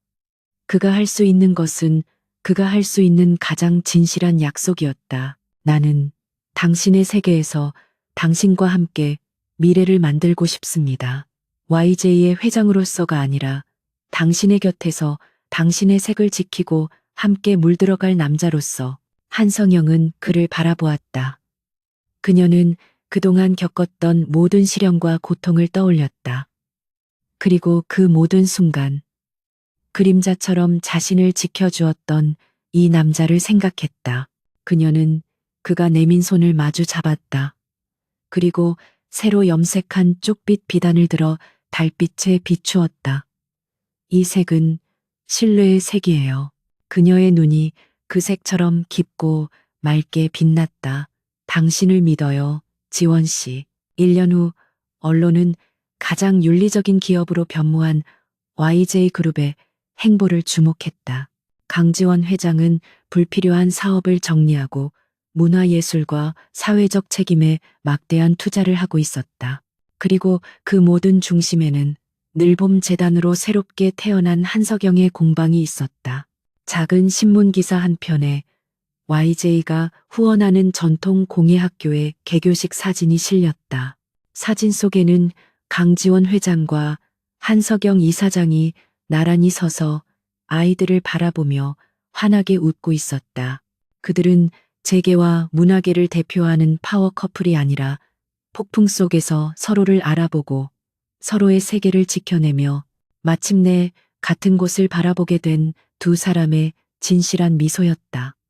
그가 할 수 있는 것은 그가 할 수 있는 가장 진실한 약속이었다. 나는 당신의 세계에서 당신과 함께 미래를 만들고 싶습니다. YJ의 회장으로서가 아니라 당신의 곁에서 당신의 색을 지키고 함께 물들어갈 남자로서. 한성영은 그를 바라보았다. 그녀는 그동안 겪었던 모든 시련과 고통을 떠올렸다. 그리고 그 모든 순간, 그림자처럼 자신을 지켜주었던 이 남자를 생각했다. 그녀는 그가 내민 손을 마주 잡았다. 그리고 새로 염색한 쪽빛 비단을 들어 달빛에 비추었다. 이 색은 신뢰의 색이에요. 그녀의 눈이 그 색처럼 깊고 맑게 빛났다. 당신을 믿어요, 지원 씨. 1년 후 언론은 가장 윤리적인 기업으로 변모한 YJ 그룹의 행보를 주목했다. 강지원 회장은 불필요한 사업을 정리하고 문화예술과 사회적 책임에 막대한 투자를 하고 있었다. 그리고 그 모든 중심에는 늘봄 재단으로 새롭게 태어난 한석영의 공방이 있었다. 작은 신문 기사 한 편에 YJ가 후원하는 전통 공예학교의 개교식 사진이 실렸다. 사진 속에는 강지원 회장과 한석영 이사장이 나란히 서서 아이들을 바라보며 환하게 웃고 있었다. 그들은 재계와 문화계를 대표하는 파워 커플이 아니라 폭풍 속에서 서로를 알아보고 서로의 세계를 지켜내며 마침내 같은 곳을 바라보게 된 두 사람의 진실한 미소였다.